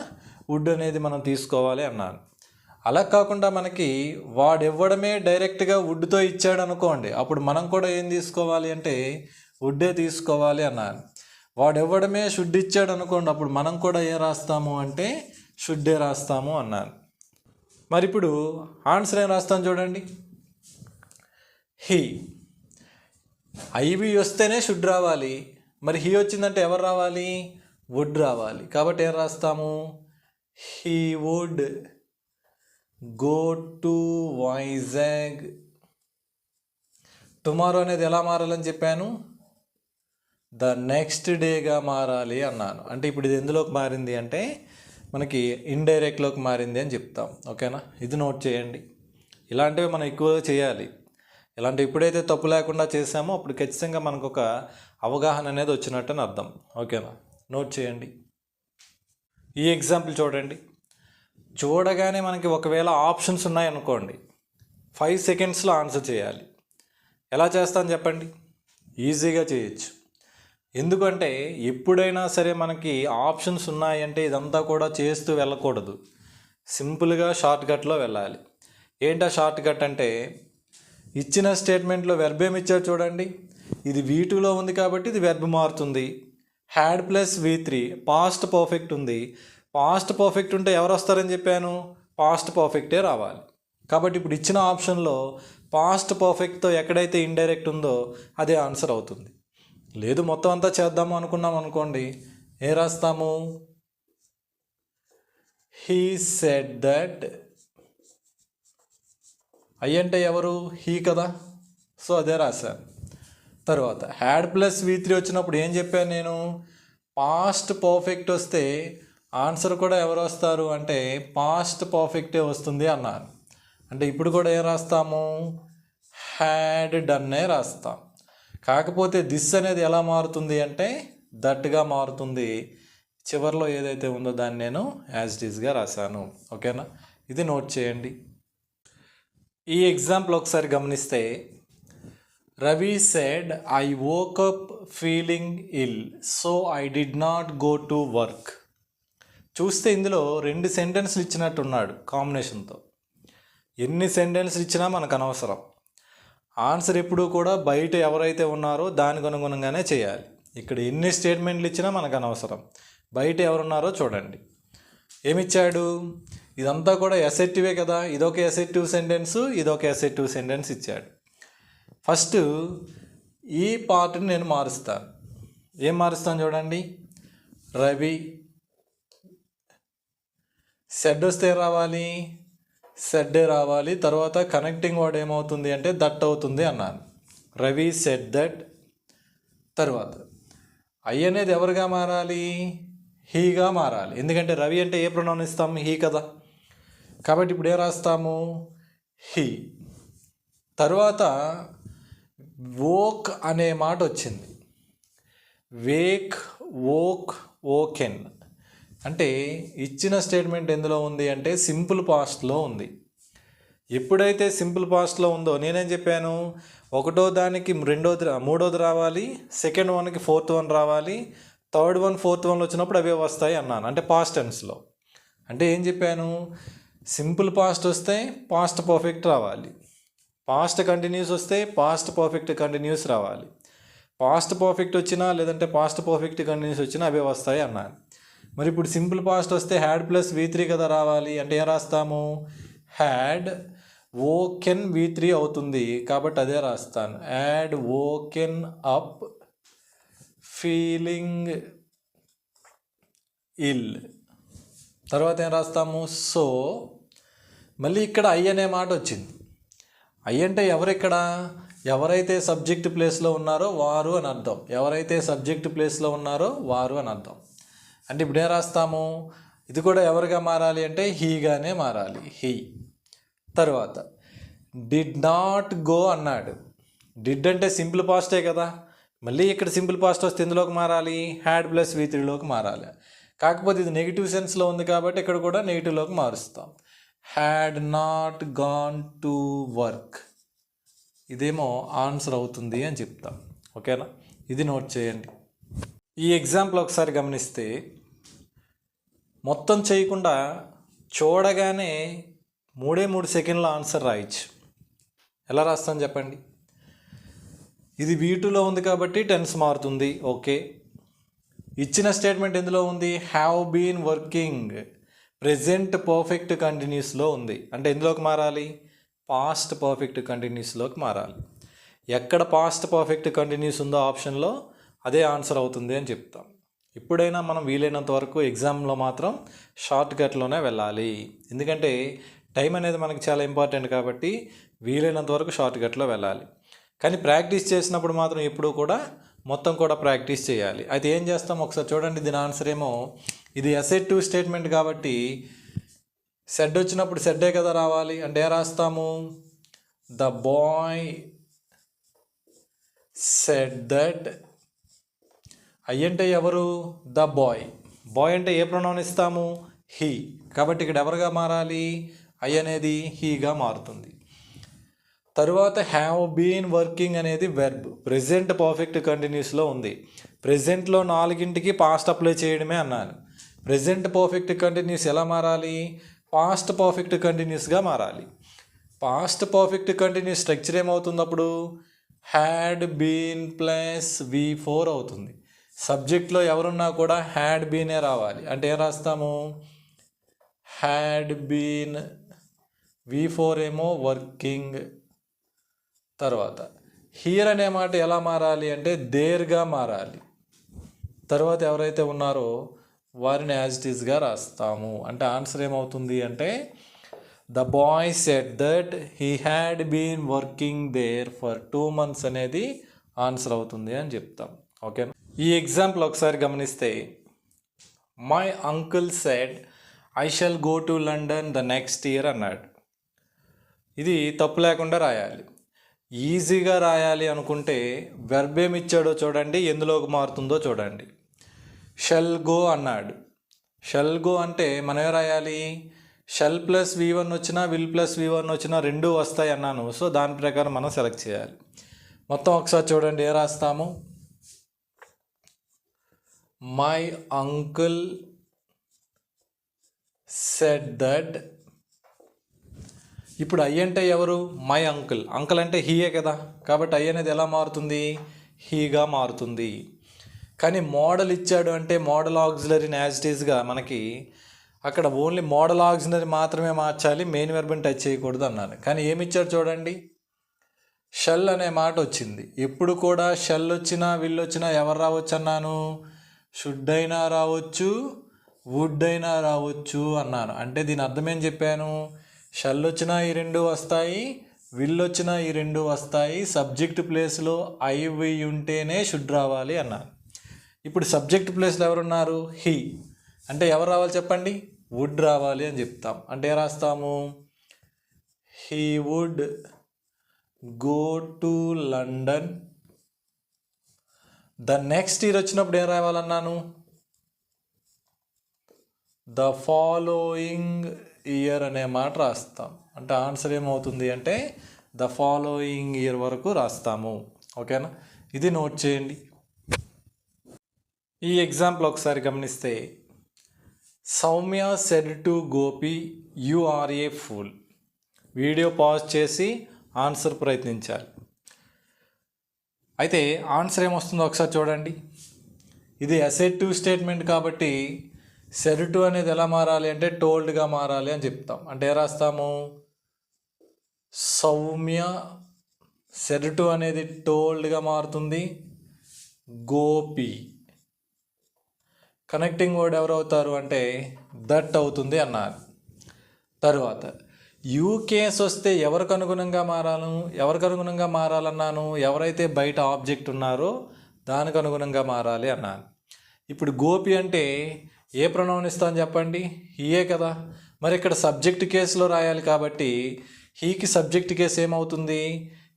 వుడ్ అనేది మనం తీసుకోవాలి అన్నాను. అలా కాకుండా మనకి వాడు ఇవ్వడమే డైరెక్ట్గా వుడ్తో ఇచ్చాడు అనుకోండి, అప్పుడు మనం కూడా ఏం తీసుకోవాలి అంటే వుడ్డే తీసుకోవాలి అన్నాను. వాడు ఇవ్వడమే షుడ్ ఇచ్చాడు అనుకోండి, అప్పుడు మనం కూడా ఏం రాస్తాము అంటే షుడ్డే రాస్తాము అన్నాను. మరి ఇప్పుడు ఆన్సర్ ఏం రాస్తాను చూడండి. హీ, ఐవి వస్తేనే షుడ్ రావాలి. మరి హీ వచ్చిందంటే ఎవరు రావాలి? వుడ్ రావాలి. కాబట్టి ఏం రాస్తాము? He would go to Vizag tomorrow అనేది ఎలా మారాలని చెప్పాను? ద నెక్స్ట్ డేగా మారాలి అన్నాను. అంటే ఇప్పుడు ఇది ఎందులోకి మారింది అంటే మనకి ఇండైరెక్ట్లోకి మారింది అని చెప్తాం. ఓకేనా? ఇది నోట్ చేయండి. ఇలాంటివి మనం ఎక్కువగా చేయాలి. ఇలాంటివి ఎప్పుడైతే తప్పు లేకుండా చేసామో అప్పుడు ఖచ్చితంగా మనకు ఒక అవగాహన అనేది వచ్చినట్టు అని అర్థం. ఓకేనా? నోట్ చేయండి. ఈ ఎగ్జాంపుల్ చూడండి. చూడగానే మనకి ఒకవేళ ఆప్షన్స్ ఉన్నాయనుకోండి, 5 సెకండ్స్లో ఆన్సర్ చేయాలి. ఎలా చేస్తాను చెప్పండి? ఈజీగా చేయొచ్చు. ఎందుకంటే ఎప్పుడైనా సరే మనకి ఆప్షన్స్ ఉన్నాయంటే ఇదంతా కూడా చేస్తూ వెళ్ళకూడదు. సింపుల్గా షార్ట్ కట్లో వెళ్ళాలి. ఏంటా షార్ట్ కట్ అంటే, ఇచ్చిన స్టేట్మెంట్లో వెర్బ్ ఏమి ఇచ్చారు చూడండి. ఇది V2లో ఉంది కాబట్టి ఇది వెర్బ్ మారుతుంది. Had plus V3 past perfect ఉంది. పాస్ట్ పర్ఫెక్ట్ ఉంటే ఎవరు వస్తారని చెప్పాను? పాస్ట్ పర్ఫెక్టే రావాలి. కాబట్టి ఇప్పుడు ఇచ్చిన ఆప్షన్లో పాస్ట్ పర్ఫెక్ట్తో ఎక్కడైతే ఇండైరెక్ట్ ఉందో అదే ఆన్సర్ అవుతుంది. లేదు మొత్తం అంతా చేద్దాము అనుకున్నాం అనుకోండి, ఏం రాస్తాము? He said that. అంటే ఎవరు? హీ కదా. సో అదే రాశాను. తర్వాత హ్యాడ్ ప్లస్ V3 వచ్చినప్పుడు ఏం చెప్పాను నేను? పాస్ట్ పర్ఫెక్ట్ వస్తే ఆన్సర్ కూడా ఎవరు వస్తారు అంటే పాస్ట్ పర్ఫెక్టే వస్తుంది అన్నాను. అంటే ఇప్పుడు కూడా ఏం రాస్తాము? హ్యాడ్ డన్నే రాస్తాం. కాకపోతే దిస్ అనేది ఎలా మారుతుంది అంటే దట్గా మారుతుంది. చివరిలో ఏదైతే ఉందో దాన్ని నేను యాజ్ ఇట్ ఈస్గా రాశాను. ఓకేనా? ఇది నోట్ చేయండి. ఈ ఎగ్జాంపుల్ ఒకసారి గమనిస్తే, Ravi said I woke up feeling ill so I did not go to work. చూస్తే ఇందులో 2 సెంటెన్స్లు ఇచ్చినట్టున్నాడు కాంబినేషన్తో. ఎన్ని సెంటెన్స్లు ఇచ్చినా మనకు అనవసరం. ఆన్సర్ ఎప్పుడూ కూడా బయట ఎవరైతే ఉన్నారో దానికి అనుగుణంగానే చేయాలి. ఇక్కడ ఎన్ని స్టేట్మెంట్లు ఇచ్చినా మనకు అనవసరం. బయట ఎవరున్నారో చూడండి. ఏమిచ్చాడు? ఇదంతా కూడా అసెర్టివే కదా. ఇదొక అసెర్టివ్ సెంటెన్స్, ఇదొక అసెర్టివ్ సెంటెన్స్ ఇచ్చాడు. ఫస్ట్ ఈ పార్ట్ని నేను మారుస్తాను. ఏం మారుస్తాను చూడండి. రవి సెడ్ వస్తే రావాలి, సెడ్డే రావాలి. తర్వాత కనెక్టింగ్ వర్డ్ ఏమవుతుంది అంటే దట్ అవుతుంది అన్నాను. Ravi said that. తర్వాత ఐ అనేది ఎవరుగా మారాలి? హీగా మారాలి. ఎందుకంటే రవి అంటే ఏ ప్రొనౌన్ ఇస్తాము? హీ కదా. కాబట్టి ఇప్పుడు ఏం రాస్తాము? హీ. తర్వాత వోక్ అనే మాట వచ్చింది. Wake, woke, woken. అంటే ఇచ్చిన స్టేట్మెంట్ ఎందులో ఉంది అంటే సింపుల్ పాస్ట్లో ఉంది. ఎప్పుడైతే సింపుల్ పాస్ట్లో ఉందో నేనేం చెప్పాను? ఒకటో దానికి మూడోది రావాలి, సెకండ్ వన్కి ఫోర్త్ వన్ రావాలి, థర్డ్ వన్ ఫోర్త్ వన్లో వచ్చినప్పుడు అవే వస్తాయి అన్నాను. అంటే పాస్ట్ టెన్స్లో. అంటే ఏం చెప్పాను? సింపుల్ పాస్ట్ వస్తే పాస్ట్ పర్ఫెక్ట్ రావాలి, పాస్ట్ కంటిన్యూస్ వస్తే పాస్ట్ పర్ఫెక్ట్ కంటిన్యూస్ రావాలి. పాస్ట్ పర్ఫెక్ట్ వచ్చినా లేదంటే పాస్ట్ పర్ఫెక్ట్ కంటిన్యూస్ వచ్చినా అవే వస్తాయి అన్నాను. మరి ఇప్పుడు సింపుల్ పాస్ట్ వస్తే హ్యాడ్ ప్లస్ V3 కదా రావాలి. అంటే ఏం రాస్తాము? హ్యాడ్ వోకెన్ V3 అవుతుంది. కాబట్టి అదే రాస్తాను. హ్యాడ్ వోకెన్ అప్ ఫీలింగ్ ఇల్. తర్వాత ఏం రాస్తాము? సో మళ్ళీ ఇక్కడ ఐ అనే మాట వచ్చింది. ఐ అంటే ఎవరెక్కడ? ఎవరైతే సబ్జెక్ట్ ప్లేస్లో ఉన్నారో వారు అని అర్థం. ఎవరైతే సబ్జెక్ట్ ప్లేస్లో ఉన్నారో వారు అని అర్థం. అంటే ఇప్పుడు ఏం రాస్తాము? ఇది కూడా ఎవరిగా మారాలి అంటే హీగానే మారాలి. హీ. తర్వాత డిడ్ నాట్ గో అన్నాడు. డిడ్ అంటే సింపుల్ పాస్టే కదా. మళ్ళీ ఇక్కడ సింపుల్ పాస్ట్ వస్తే ఎందులోకి మారాలి? హ్యాడ్ ప్లస్ V3లోకి మారాలి. కాకపోతే ఇది నెగిటివ్ సెన్స్లో ఉంది కాబట్టి ఇక్కడ కూడా నెగిటివ్లోకి మారుస్తాం. Had not gone to work. ఇదేమో ఆన్సర్ అవుతుంది అని చెప్తాం. ఓకేనా, ఇది నోట్ చేయండి. ఈ ఎగ్జాంపుల్ ఒకసారి గమనిస్తే మొత్తం చేయకుండా చూడగానే 3 సెకండ్ల ఆన్సర్ రాయొచ్చు. ఎలా రాస్తాను చెప్పండి. ఇది V2లో ఉంది కాబట్టి టెన్స్ మారుతుంది. ఓకే, ఇచ్చిన స్టేట్మెంట్ ఎందులో ఉంది? Have been working, present perfect కంటిన్యూస్లో ఉంది. అంటే ఎందులోకి మారాలి? పాస్ట్ పర్ఫెక్ట్ కంటిన్యూస్లోకి మారాలి. ఎక్కడ పాస్ట్ పర్ఫెక్ట్ కంటిన్యూస్ ఉందో ఆప్షన్లో అదే ఆన్సర్ అవుతుంది అని చెప్తాం. ఎప్పుడైనా మనం వీలైనంత వరకు ఎగ్జామ్లో మాత్రం షార్ట్ కట్లోనే వెళ్ళాలి. ఎందుకంటే టైం అనేది మనకి చాలా ఇంపార్టెంట్ కాబట్టి వీలైనంత వరకు షార్ట్ కట్లో వెళ్ళాలి. కానీ ప్రాక్టీస్ చేసినప్పుడు మాత్రం ఎప్పుడూ కూడా మొత్తం కూడా ప్రాక్టీస్ చేయాలి. అయితే ఏం చేస్తాం ఒకసారి చూడండి. దీని ఆన్సర్ ఏమో ఇది అసెట్ స్టేట్మెంట్ కాబట్టి సెడ్ వచ్చినప్పుడు సెడ్డే కదా రావాలి. అంటే ఏం రాస్తాము? The boy said that. I అంటే ఎవరు? The boy. బాయ్ అంటే ఏ ప్రొనౌన్ ఇస్తాము? హీ. కాబట్టి ఇక్కడ ఎవరుగా మారాలి? ఐ అనేది హీగా మారుతుంది. తరువాత హ్యావ్ బీన్ వర్కింగ్ అనేది వెర్బ్, ప్రెజెంట్ పర్ఫెక్ట్ కంటిన్యూస్లో ఉంది. ప్రెజెంట్లో 4కి పాస్ట్ అప్లై చేయడమే అన్నాను. ప్రెజెంట్ పర్ఫెక్ట్ కంటిన్యూస్ ఎలా మారాలి? పాస్ట్ పర్ఫెక్ట్ కంటిన్యూస్గా మారాలి. పాస్ట్ పర్ఫెక్ట్ కంటిన్యూస్ స్ట్రక్చర్ ఏమవుతుంది అప్పుడు? హ్యాడ్ బీన్ ప్లస్ V4 అవుతుంది. సబ్జెక్ట్లో ఎవరున్నా కూడా హ్యాడ్ బీనే రావాలి. అంటే ఏం రాస్తాము? హ్యాడ్ బీన్, V4 ఏమో వర్కింగ్. తర్వాత హియర్ అనే మాట ఎలా మారాలి అంటే దేర్గా మారాలి. తర్వాత ఎవరైతే ఉన్నారో వారిని యాజ్ ఇట్ ఈస్గా రాస్తాము. అంటే ఆన్సర్ ఏమవుతుంది అంటే the boy said that he had been working there for 2 months అనేది ఆన్సర్ అవుతుంది అని చెప్తాం. ఓకేనా. ఈ ఎగ్జాంపుల్ ఒకసారి గమనిస్తే my uncle said I shall go to London the next year అన్నాడు. ఇది తప్పు లేకుండా రాయాలి. ఈజీగా రాయాలి అనుకుంటే వెర్బ్ ఏమి ఇచ్చాడో చూడండి, ఎందులోకి మారుతుందో చూడండి. షెల్ గో అన్నాడు. షెల్ గో అంటే మనం ఏం రాయాలి? షెల్ ప్లస్ V1 వచ్చినా విల్ ప్లస్ V1 వచ్చినా రెండూ వస్తాయి అన్నాను. సో దాని ప్రకారం మనం సెలెక్ట్ చేయాలి. మొత్తం ఒకసారి చూడండి. ఏ రాస్తాము? My uncle said that. ఇప్పుడు ఐ అంటే ఎవరు? My uncle. అంకుల్ అంటే హీయే కదా, కాబట్టి ఐ అనేది ఎలా మారుతుంది? హీగా మారుతుంది. కానీ మోడల్ ఇచ్చాడు అంటే మోడల్ ఆక్సిలరీని యాజ్ ఇట్ ఈస్గా మనకి అక్కడ ఓన్లీ మోడల్ ఆక్సిలరీ మాత్రమే మార్చాలి, మెయిన్ వెర్బ్ని టచ్ చేయకూడదు అన్నాను. కానీ ఏమి ఇచ్చాడు చూడండి, షెల్ అనే మాట వచ్చింది. ఎప్పుడు కూడా షెల్ వచ్చినా విల్ వచ్చినా ఎవరు రావచ్చు అన్నాను? షుడ్ అయినా రావచ్చు, వుడ్ అయినా రావచ్చు అన్నాను. అంటే దీని అర్థం ఏం చెప్పాను? షెల్ వచ్చినా ఈ రెండు వస్తాయి, విల్ వచ్చినా ఈ రెండు వస్తాయి. సబ్జెక్ట్ ప్లేస్లో ఐ వి ఉంటేనే షుడ్ రావాలి అన్నాను. ఇప్పుడు సబ్జెక్ట్ ప్లేస్లో ఎవరున్నారు? హీ. అంటే ఎవరు రావాలి చెప్పండి? వుడ్ రావాలి అని చెప్తాం. అంటే ఏం రాస్తాము? He would go to London the next year. వచ్చినప్పుడు ఏం రావాలన్నాను? ద ఫాలోయింగ్ ఇయర్ అనే మాట రాస్తాం. అంటే ఆన్సర్ ఏమవుతుంది అంటే ద ఫాలోయింగ్ ఇయర్ వరకు రాస్తాము. ఓకేనా, ఇది నోట్ చేయండి. ఈ ఎగ్జాంపుల్ ఒకసారి గమనిస్తే Soumya said to Gopi you are a fool. Video pause చేసి ఆన్సర్ ప్రయత్నించాలి. అయితే ఆన్సర్ ఏమొస్తుందో ఒకసారి చూడండి. ఇది అసెర్టివ్ స్టేట్మెంట్ కాబట్టి సెడ్ టు అనేది ఎలా మారాలి అంటే టోల్డ్గా మారాలి అని చెప్తాం. అంటే ఏ రాస్తాము? సౌమ్య సెడ్ టు అనేది టోల్డ్గా మారుతుంది. గోపి కనెక్టింగ్ వర్డ్ ఎవరు అవుతారు అంటే దట్ అవుతుంది అన్నారు. తరువాత యూ కేస్ వస్తే ఎవరికి అనుగుణంగా మారాలన్నాను? ఎవరైతే బయట ఆబ్జెక్ట్ ఉన్నారో దానికి అనుగుణంగా మారాలి అన్నాను. ఇప్పుడు గోపి అంటే ఏ ప్రొనౌన్ ఇస్తాను చెప్పండి? హీయే కదా. మరి ఇక్కడ సబ్జెక్ట్ కేసులో రాయాలి కాబట్టి హీకి సబ్జెక్ట్ కేసు ఏమవుతుంది?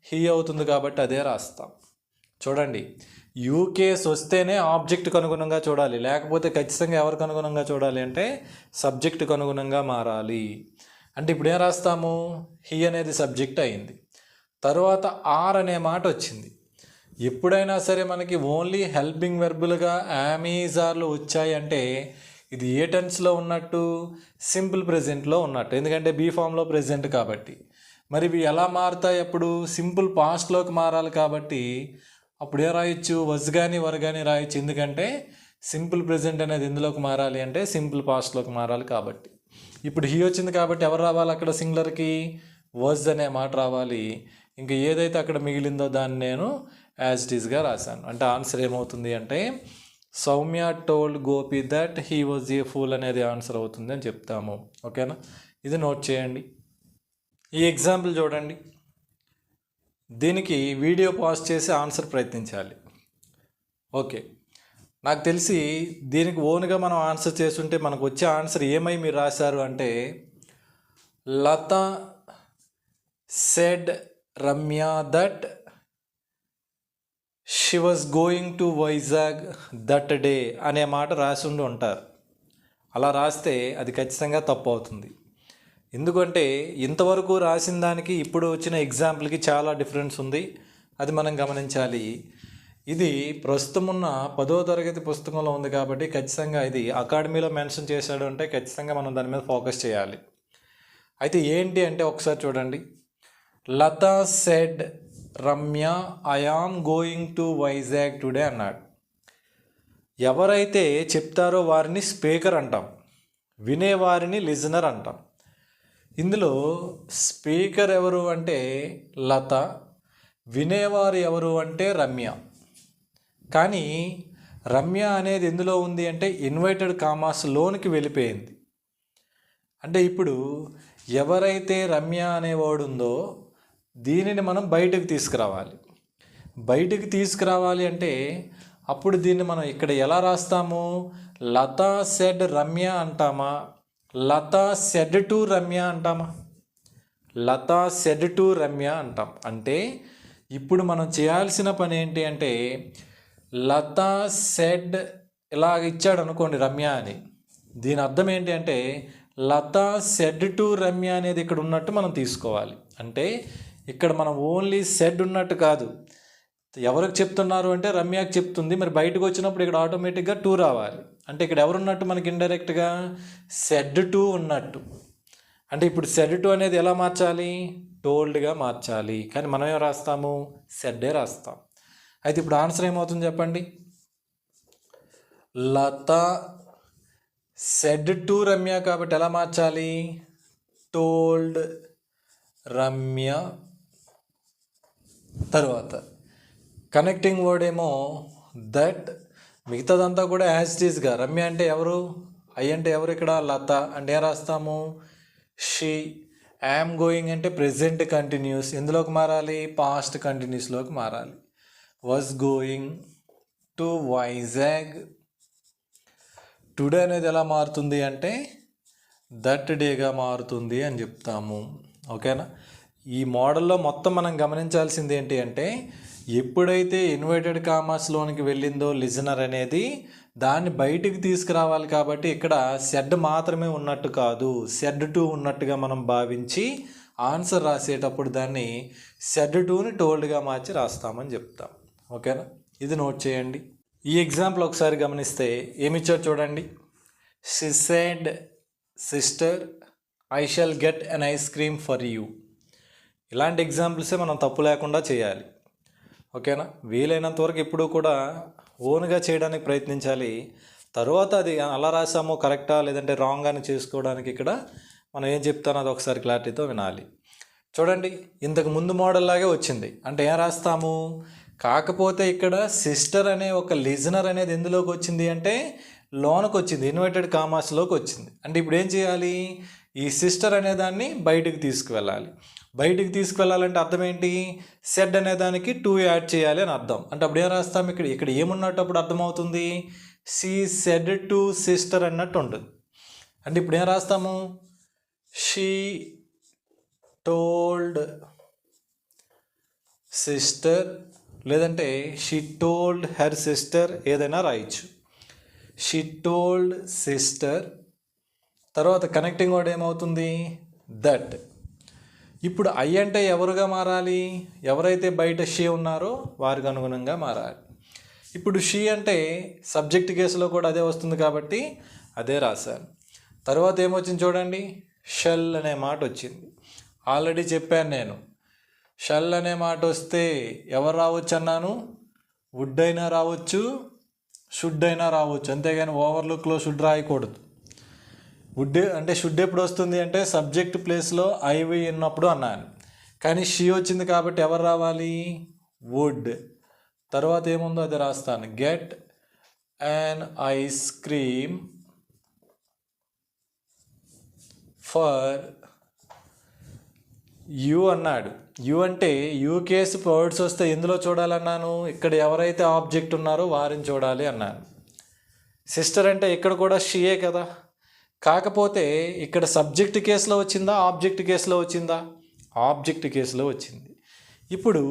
హీ అవుతుంది కాబట్టి అదే రాస్తాం. చూడండి, యూ కేస్ వస్తేనే ఆబ్జెక్ట్కి అనుగుణంగా చూడాలి, లేకపోతే ఖచ్చితంగా ఎవరికి అనుగుణంగా చూడాలి అంటే సబ్జెక్టుకు అనుగుణంగా మారాలి. అంటే ఇప్పుడు ఏం రాస్తాము, హీ అనేది సబ్జెక్ట్ అయింది, తర్వాత ఆర్ అనే మాట వచ్చింది. ఎప్పుడైనా సరే మనకి ఓన్లీ హెల్పింగ్ వెర్బులుగా యామ్ ఈజ్ ఆర్లు వచ్చాయి అంటే ఇది ఏ టెన్స్లో ఉన్నట్టు, సింపుల్ ప్రెజెంట్లో ఉన్నట్టు, ఎందుకంటే బీ ఫామ్లో ప్రెజెంట్ కాబట్టి. మరి ఇవి ఎలా మారుతాయి, అప్పుడు సింపుల్ పాస్ట్లోకి మారాలి కాబట్టి అప్పుడు ఏ రాయొచ్చు, వజ్ కానీ వర్ కానీ రాయొచ్చు, ఎందుకంటే సింపుల్ ప్రెజెంట్ అనేది ఎందులోకి మారాలి అంటే సింపుల్ పాస్ట్లోకి మారాలి కాబట్టి. ఇప్పుడు హీ వచ్చింది కాబట్టి ఎవరు రావాలి అక్కడ, సింగులర్కి వజ్ అనే మాట రావాలి. ఇంకా ఏదైతే అక్కడ మిగిలిందో దాన్ని నేను యాజ్ ఇట్ ఈస్గా రాశాను. అంటే ఆన్సర్ ఏమవుతుంది అంటే Soumya told Gopi that he was a pool అనేది ఆన్సర్ అవుతుంది అని చెప్తాము. ఓకేనా, ఇది నోట్ చేయండి. ఈ ఎగ్జాంపుల్ చూడండి, దీనికి వీడియో పాజ్ చేసి ఆన్సర్ ప్రయత్నించాలి. ఓకే, నాకు తెలిసి దీనికి ఓన్గా మనం ఆన్సర్ చేస్తుంటే మనకు వచ్చే ఆన్సర్ ఏమై మీరు రాశారు అంటే Latha said Ramya that she was going to Vizag that day అనే మాట రాసి ఉండి ఉంటారు. అలా రాస్తే అది ఖచ్చితంగా తప్పు అవుతుంది. ఎందుకంటే ఇంతవరకు రాసిన దానికి ఇప్పుడు వచ్చిన ఎగ్జాంపుల్కి చాలా డిఫరెన్స్ ఉంది, అది మనం గమనించాలి. ఇది ప్రస్తుతం ఉన్న 10వ తరగతి పుస్తకంలో ఉంది కాబట్టి ఖచ్చితంగా ఇది అకాడమీలో మెన్షన్ చేశాడు అంటే ఖచ్చితంగా మనం దాని మీద ఫోకస్ చేయాలి. అయితే ఏంటి అంటే ఒకసారి చూడండి, Latha said Ramya I am going to Vizag today అన్నాడు. ఎవరైతే చెప్తారో వారిని స్పీకర్ అంటాం, వినేవారిని లిజనర్ అంటాం. ఇందులో స్పీకర్ ఎవరు అంటే లత, వినేవారు ఎవరు అంటే రమ్య. కానీ రమ్య అనేది ఎందులో ఉంది అంటే ఇన్వర్టెడ్ కామాస్ లోనికి వెళ్ళిపోయింది. అంటే ఇప్పుడు ఎవరైతే రమ్య అనేవాడు ఉందో దీనిని మనం బయటకు తీసుకురావాలి. బయటకు తీసుకురావాలి అంటే అప్పుడు దీన్ని మనం ఇక్కడ ఎలా రాస్తాము, లతా సెడ్ రమ్య అంటామా, లతా సెడ్ టు రమ్య అంటామా? లతా సెడ్ టు రమ్య అంటాం. అంటే ఇప్పుడు మనం చేయాల్సిన పని ఏంటి అంటే లతా సెడ్ ఇలాగ ఇచ్చాడు అనుకోండి రమ్య అని, దీని అర్థం ఏంటి అంటే లతా సెడ్ టు రమ్య అనేది ఇక్కడ ఉన్నట్టు మనం తీసుకోవాలి. అంటే ఇక్కడ మనం ఓన్లీ సెడ్ ఉన్నట్టు కాదు, ఎవరికి చెప్తున్నారు అంటే రమ్యకి చెప్తుంది. మరి బయటకు వచ్చినప్పుడు ఇక్కడ ఆటోమేటిక్గా టూ రావాలి. అంటే ఇక్కడ ఎవరున్నట్టు మనకి ఇండైరెక్ట్గా సెడ్ టు ఉన్నట్టు. అంటే ఇప్పుడు సెడ్ టు అనేది ఎలా మార్చాలి, టోల్డ్గా మార్చాలి. కానీ మనం ఏం రాస్తాము, సెడ్డే రాస్తాం. అయితే ఇప్పుడు ఆన్సర్ ఏమవుతుంది చెప్పండి, లత సెడ్ టు రమ్య కాబట్టి ఎలా మార్చాలి, టోల్డ్ రమ్య. తర్వాత కనెక్టింగ్ వర్డ్ ఏమో దట్, మిగతాదంతా కూడా యాజ్ ఇట్ ఈస్గా. రమ్య అంటే ఎవరు, ఐ అంటే ఎవరు, ఇక్కడ లత అంటే ఏం రాస్తాము షీ. యామ్ గోయింగ్ అంటే ప్రెజెంట్ కంటిన్యూస్, ఎందులోకి మారాలి, పాస్ట్ కంటిన్యూస్లోకి మారాలి. Was going to Vizag, today అనేది ఎలా మారుతుంది అంటే దట్ డేగా మారుతుంది అని చెప్తాము. ఓకేనా, ఈ మోడల్లో మొత్తం మనం గమనించాల్సింది ఏంటి అంటే ఎప్పుడైతే ఇన్వర్టెడ్ కామాస్లోనికి వెళ్ళిందో లిజనర్ అనేది దాన్ని బయటికి తీసుకురావాలి. కాబట్టి ఇక్కడ సెడ్ మాత్రమే ఉన్నట్టు కాదు, సెడ్ టు ఉన్నట్టుగా మనం భావించి ఆన్సర్ రాసేటప్పుడు దాన్ని సెడ్ టుని టోల్డ్గా మార్చి రాస్తామని చెప్తాం. ఓకేనా, ఇది నోట్ చేయండి. ఈ ఎగ్జాంపుల్ ఒకసారి గమనిస్తే ఏమిచ్చారు చూడండి, she said sister I shall get an ice cream for you. ఇలాంటి ఎగ్జాంపుల్సే మనం తప్పు లేకుండా చేయాలి. ఓకేనా, వీలైనంత వరకు ఎప్పుడూ కూడా ఓన్గా చేయడానికి ప్రయత్నించాలి. తర్వాత అది అలా రాసామో కరెక్టా లేదంటే రాంగ్ అని చేసుకోవడానికి ఇక్కడ మనం ఏం చెప్తానో అది ఒకసారి క్లారిటీతో వినాలి. చూడండి, ఇంతకు ముందు మోడల్ లాగే వచ్చింది. అంటే ఏం రాస్తాము, కాకపోతే ఇక్కడ సిస్టర్ అనే ఒక లిజనర్ అనేది ఎందులోకి వచ్చింది అంటే లోనకు వచ్చింది, ఇన్వర్టెడ్ కామాస్లోకి వచ్చింది. అంటే ఇప్పుడు ఏం చేయాలి, ఈ సిస్టర్ అనే దాన్ని బయటకు తీసుకువెళ్ళాలి. బయటికి తీసుకువెళ్ళాలంటే అర్థం ఏంటి, సెడ్ అనే దానికి టూ యాడ్ చేయాలి అని అర్థం. అంటే అప్పుడు ఏం రాస్తాం, ఇక్కడ ఏమున్నట్టు అప్పుడు అర్థమవుతుంది, షీ సెడ్ టు సిస్టర్ అన్నట్టు ఉంటుంది. అంటే ఇప్పుడు ఏం రాస్తాము, షీ టోల్డ్ సిస్టర్, లేదంటే షీ టోల్డ్ హెర్ సిస్టర్, ఏదైనా రాయొచ్చు. She told sister. తర్వాత కనెక్టింగ్ వర్డ్ ఏమవుతుంది, దట్. ఇప్పుడు ఐ అంటే ఎవరుగా మారాలి? ఎవరైతే బయట షీ ఉన్నారో వారికి అనుగుణంగా మారాలి. ఇప్పుడు షీ అంటే సబ్జెక్ట్ కేసులో కూడా అదే వస్తుంది కాబట్టి అదే రాశాను. తర్వాత ఏమొచ్చింది చూడండి, షెల్ అనే మాట వచ్చింది. ఆల్రెడీ చెప్పాను నేను, షెల్ అనే మాట వస్తే ఎవరు రావచ్చు అన్నాను? వుడ్ అయినా రావచ్చు, షుడ్ అయినా రావచ్చు, అంతేగాని ఓవర్లుక్లో షుడ్ రాయకూడదు. వుడ్ అంటే షుడ్ ఎప్పుడు వస్తుంది అంటే సబ్జెక్ట్ ప్లేస్లో ఐవి ఉన్నప్పుడు అన్నాను. కానీ షీ వచ్చింది కాబట్టి ఎవరు రావాలి? వుడ్. తర్వాత ఏముందో అది రాస్తాను. Get an ice cream for you అన్నాడు. యూ అంటే యూ కేసు వర్డ్స్ వస్తే ఎందులో చూడాలన్నాను? ఇక్కడ ఎవరైతే ఆబ్జెక్ట్ ఉన్నారో వారిని చూడాలి అన్నాను. సిస్టర్ అంటే ఇక్కడ కూడా షీయే కదా. కాకపోతే ఇక్కడ సబ్జెక్ట్ కేసులో వచ్చిందా, ఆబ్జెక్ట్ కేసులో వచ్చిందా? ఆబ్జెక్ట్ కేసులో వచ్చింది. ఇప్పుడు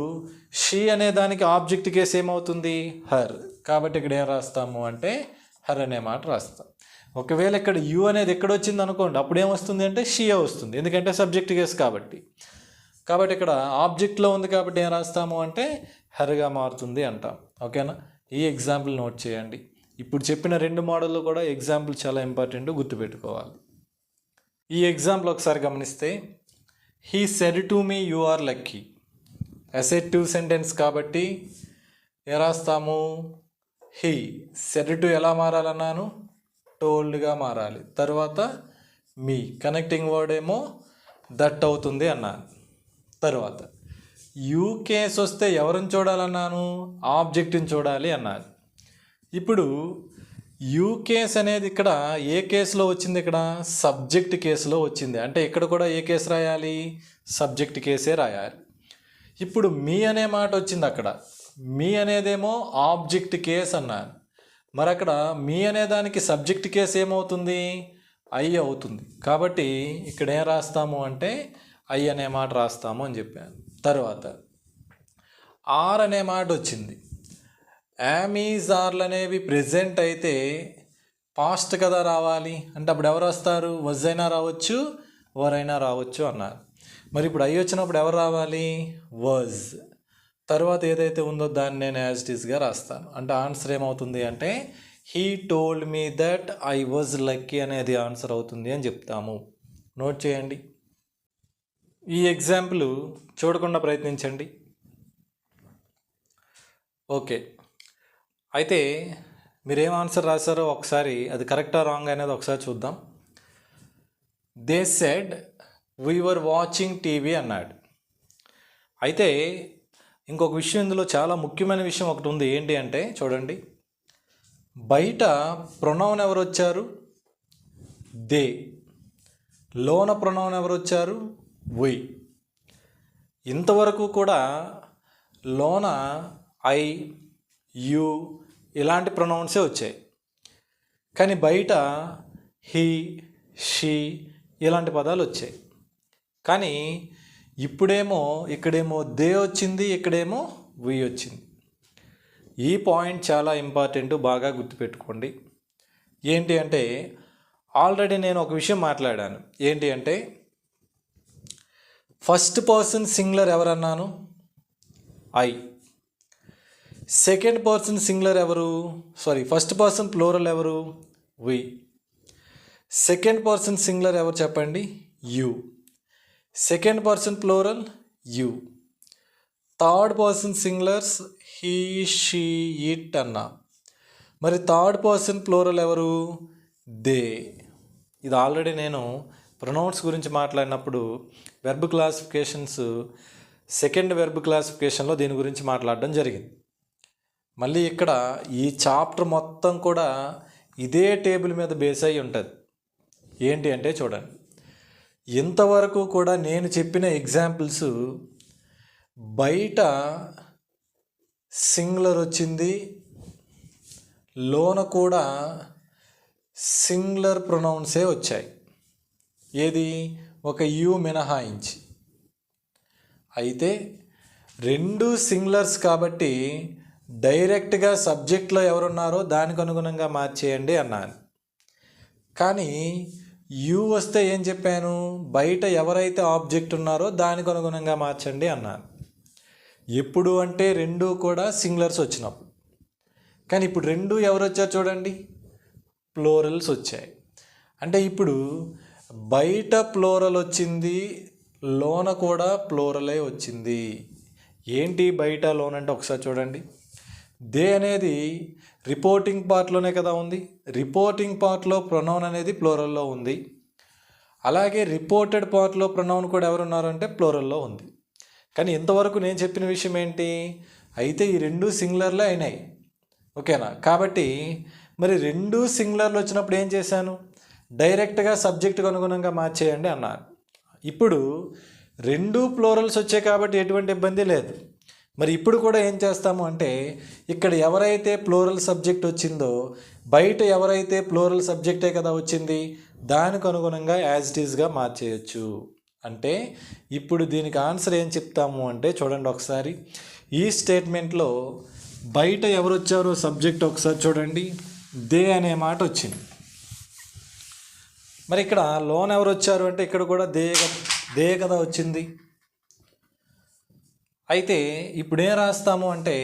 షీ అనే దానికి ఆబ్జెక్ట్ కేసు ఏమవుతుంది? హర్. కాబట్టి ఇక్కడ ఏం రాస్తాము అంటే హర్ అనే మాట రాస్తాం. ఒకవేళ ఇక్కడ యూ అనేది ఎక్కడ వచ్చింది అనుకోండి, అప్పుడు ఏమొస్తుంది అంటే షీయే వస్తుంది, ఎందుకంటే సబ్జెక్ట్ కేసు కాబట్టి. కాబట్టి ఇక్కడ ఆబ్జెక్ట్లో ఉంది కాబట్టి ఏం రాస్తాము అంటే హర్గా మారుతుంది అంటాం. ఓకేనా? ఈ ఎగ్జాంపుల్ నోట్ చేయండి. ఇప్పుడు చెప్పిన రెండు మోడళ్ళు కూడా ఎగ్జాంపుల్ చాలా ఇంపార్టెంట్, గుర్తుపెట్టుకోవాలి. ఈ ఎగ్జాంపుల్ ఒకసారి గమనిస్తే, he said to me you are lucky. Assertive sentence కాబట్టి ఏం రాస్తాము? హీ. సెడ్ టు ఎలా మారాలన్నాను? టోల్డ్గా మారాలి. తర్వాత మీ కనెక్టింగ్ వర్డ్ ఏమో దట్ అవుతుంది అన్నాను. తర్వాత యూ కేస్ వస్తే ఎవరిని చూడాలన్నాను? ఆబ్జెక్ట్ని చూడాలి అన్నాను. ఇప్పుడు యూ కేస్ అనేది ఇక్కడ ఏ కేసులో వచ్చింది? ఇక్కడ సబ్జెక్ట్ కేసులో వచ్చింది. అంటే ఇక్కడ కూడా ఏ కేసు రాయాలి? సబ్జెక్ట్ కేసే రాయాలి. ఇప్పుడు మీ అనే మాట వచ్చింది. అక్కడ మీ అనేదేమో ఆబ్జెక్ట్ కేస్ అన్నాను. మరి అక్కడ మీ అనే దానికి సబ్జెక్ట్ కేసు ఏమవుతుంది? ఐ అవుతుంది. కాబట్టి ఇక్కడ ఏం రాస్తాము అంటే ఐ అనే మాట రాస్తాము అని చెప్పాను. తర్వాత ఆర్ అనే మాట వచ్చింది. యామ్, ఈజ్, ఆర్లు అనేవి ప్రెజెంట్ అయితే పాస్ట్ కదా రావాలి. అంటే అప్పుడు ఎవరు వస్తారు? వజ్ అయినా రావచ్చు, వరైనా రావచ్చు అన్నారు. మరి ఇప్పుడు ఐ వచ్చినప్పుడు ఎవరు రావాలి? వజ్. తర్వాత ఏదైతే ఉందో దాన్ని నేను యాజ్ ఇట్ ఈస్గా రాస్తాను. అంటే ఆన్సర్ ఏమవుతుంది అంటే he told me that I was lucky అనేది ఆన్సర్ అవుతుంది అని చెప్తాము. నోట్ చేయండి. ఈ ఎగ్జాంపుల్ చూడకుండా ప్రయత్నించండి. ఓకే, అయితే మీరేం ఆన్సర్ రాశారో ఒకసారి అది కరెక్టా రాంగ్ అనేది ఒకసారి చూద్దాం. They said we were watching TV అన్నాడు. అయితే ఇంకొక విషయం, ఇందులో చాలా ముఖ్యమైన విషయం ఒకటి ఉంది. ఏంటి అంటే చూడండి, బయట ప్రొనౌన్ ఎవరు వచ్చారు? దే. లోన ప్రొనౌన్ ఎవరు వచ్చారు? వి. ఇంతవరకు కూడా లోన ఐ, యు ఇలాంటి ప్రొనౌన్సే వచ్చాయి. కానీ బయట హీ, షీ ఇలాంటి పదాలు వచ్చాయి. కానీ ఇప్పుడేమో ఇక్కడేమో దే వచ్చింది, ఇక్కడేమో వి వచ్చింది. ఈ పాయింట్ చాలా ఇంపార్టెంట్, బాగా గుర్తుపెట్టుకోండి. ఏంటి అంటే ఆల్రెడీ నేను ఒక విషయం మాట్లాడాను. ఏంటి అంటే ఫస్ట్ పర్సన్ సింగులర్ ఎవరన్నాను? ఐ. సెకండ్ పర్సన్ సింగులర్ ఎవరు? ఫస్ట్ పర్సన్ ప్లూరల్ ఎవరు? వి. సెకండ్ పర్సన్ సింగులర్ ఎవరు చెప్పండి? You. Second person plural you. Third person singulars he, she, it అన్నా. మరి థర్డ్ పర్సన్ ప్లూరల్ ఎవరు? దే. ఇది ఆల్రెడీ నేను ప్రొనౌన్స్ గురించి మాట్లాడినప్పుడు వెర్బ్ క్లాసిఫికేషన్స్ సెకండ్ వెర్బ్ క్లాసిఫికేషన్లో దీని గురించి మాట్లాడడం జరిగింది. మళ్ళీ ఇక్కడ ఈ చాప్టర్ మొత్తం కూడా ఇదే టేబుల్ మీద బేస్ అయి ఉంటుంది. ఏంటి అంటే చూడండి, ఇంతవరకు కూడా నేను చెప్పిన ఎగ్జాంపుల్స్ బయట సింగులర్ వచ్చింది, లోన కూడా సింగులర్ ప్రొనౌన్సే వచ్చాయి. ఏది? ఒక యు మినహాయించి. అయితే రెండు సింగులర్స్ కాబట్టి డైరెక్ట్గా సబ్జెక్ట్లో ఎవరున్నారో దానికి అనుగుణంగా మార్చేయండి అన్నాను. కానీ యు వస్తే ఏం చెప్పాను, బయట ఎవరైతే ఆబ్జెక్ట్ ఉన్నారో దానికి అనుగుణంగా మార్చండి అన్నాను. ఎప్పుడు అంటే రెండు కూడా సింగులర్స్ వచ్చినప్పుడు. కానీ ఇప్పుడు రెండు ఎవరు వచ్చారు చూడండి, ప్లోరల్స్ వచ్చాయి. అంటే ఇప్పుడు బయట ప్లోరల్ వచ్చింది, లోన కూడా ప్లోరలే వచ్చింది. ఏంటి బయట లోన అంటే ఒకసారి చూడండి. దే అనేది రిపోర్టింగ్ పార్ట్లోనే కదా ఉంది. రిపోర్టింగ్ పార్ట్లో ప్రొనౌన్ అనేది ప్లోరల్లో ఉంది. అలాగే రిపోర్టెడ్ పార్ట్లో ప్రొనౌన్ కూడా ఎవరున్నారు అంటే ప్లోరల్లో ఉంది. కానీ ఇంతవరకు నేను చెప్పిన విషయం ఏంటి, అయితే ఈ రెండు సింగులర్లే అయినాయి. ఓకేనా? కాబట్టి మరి రెండు సింగులర్లు వచ్చినప్పుడు ఏం చేశాను, డైరెక్ట్గా సబ్జెక్టుకు అనుగుణంగా మార్చేయండి అన్నారు. ఇప్పుడు రెండు ప్లోరల్స్ వచ్చాయి కాబట్టి ఎటువంటి ఇబ్బంది లేదు. మరి ఇప్పుడు కూడా ఏం చేస్తాము అంటే, ఇక్కడ ఎవరైతే ప్లోరల్ సబ్జెక్ట్ వచ్చిందో బయట ఎవరైతే ప్లోరల్ సబ్జెక్టే కదా వచ్చింది, దానికి అనుగుణంగా యాజ్ ఇట్ ఈస్గా మార్చేయచ్చు. అంటే ఇప్పుడు దీనికి ఆన్సర్ ఏం చెప్తాము అంటే చూడండి ఒకసారి. ఈ స్టేట్మెంట్లో బయట ఎవరు వచ్చారో సబ్జెక్ట్ ఒకసారి చూడండి, దే అనే మాట వచ్చింది. మరి ఇక్కడ లోన్ ఎవరు వచ్చారు అంటే ఇక్కడ కూడా దే కదా వచ్చింది. అయితే ఇప్పుడు ఏం రాస్తాము అంటే,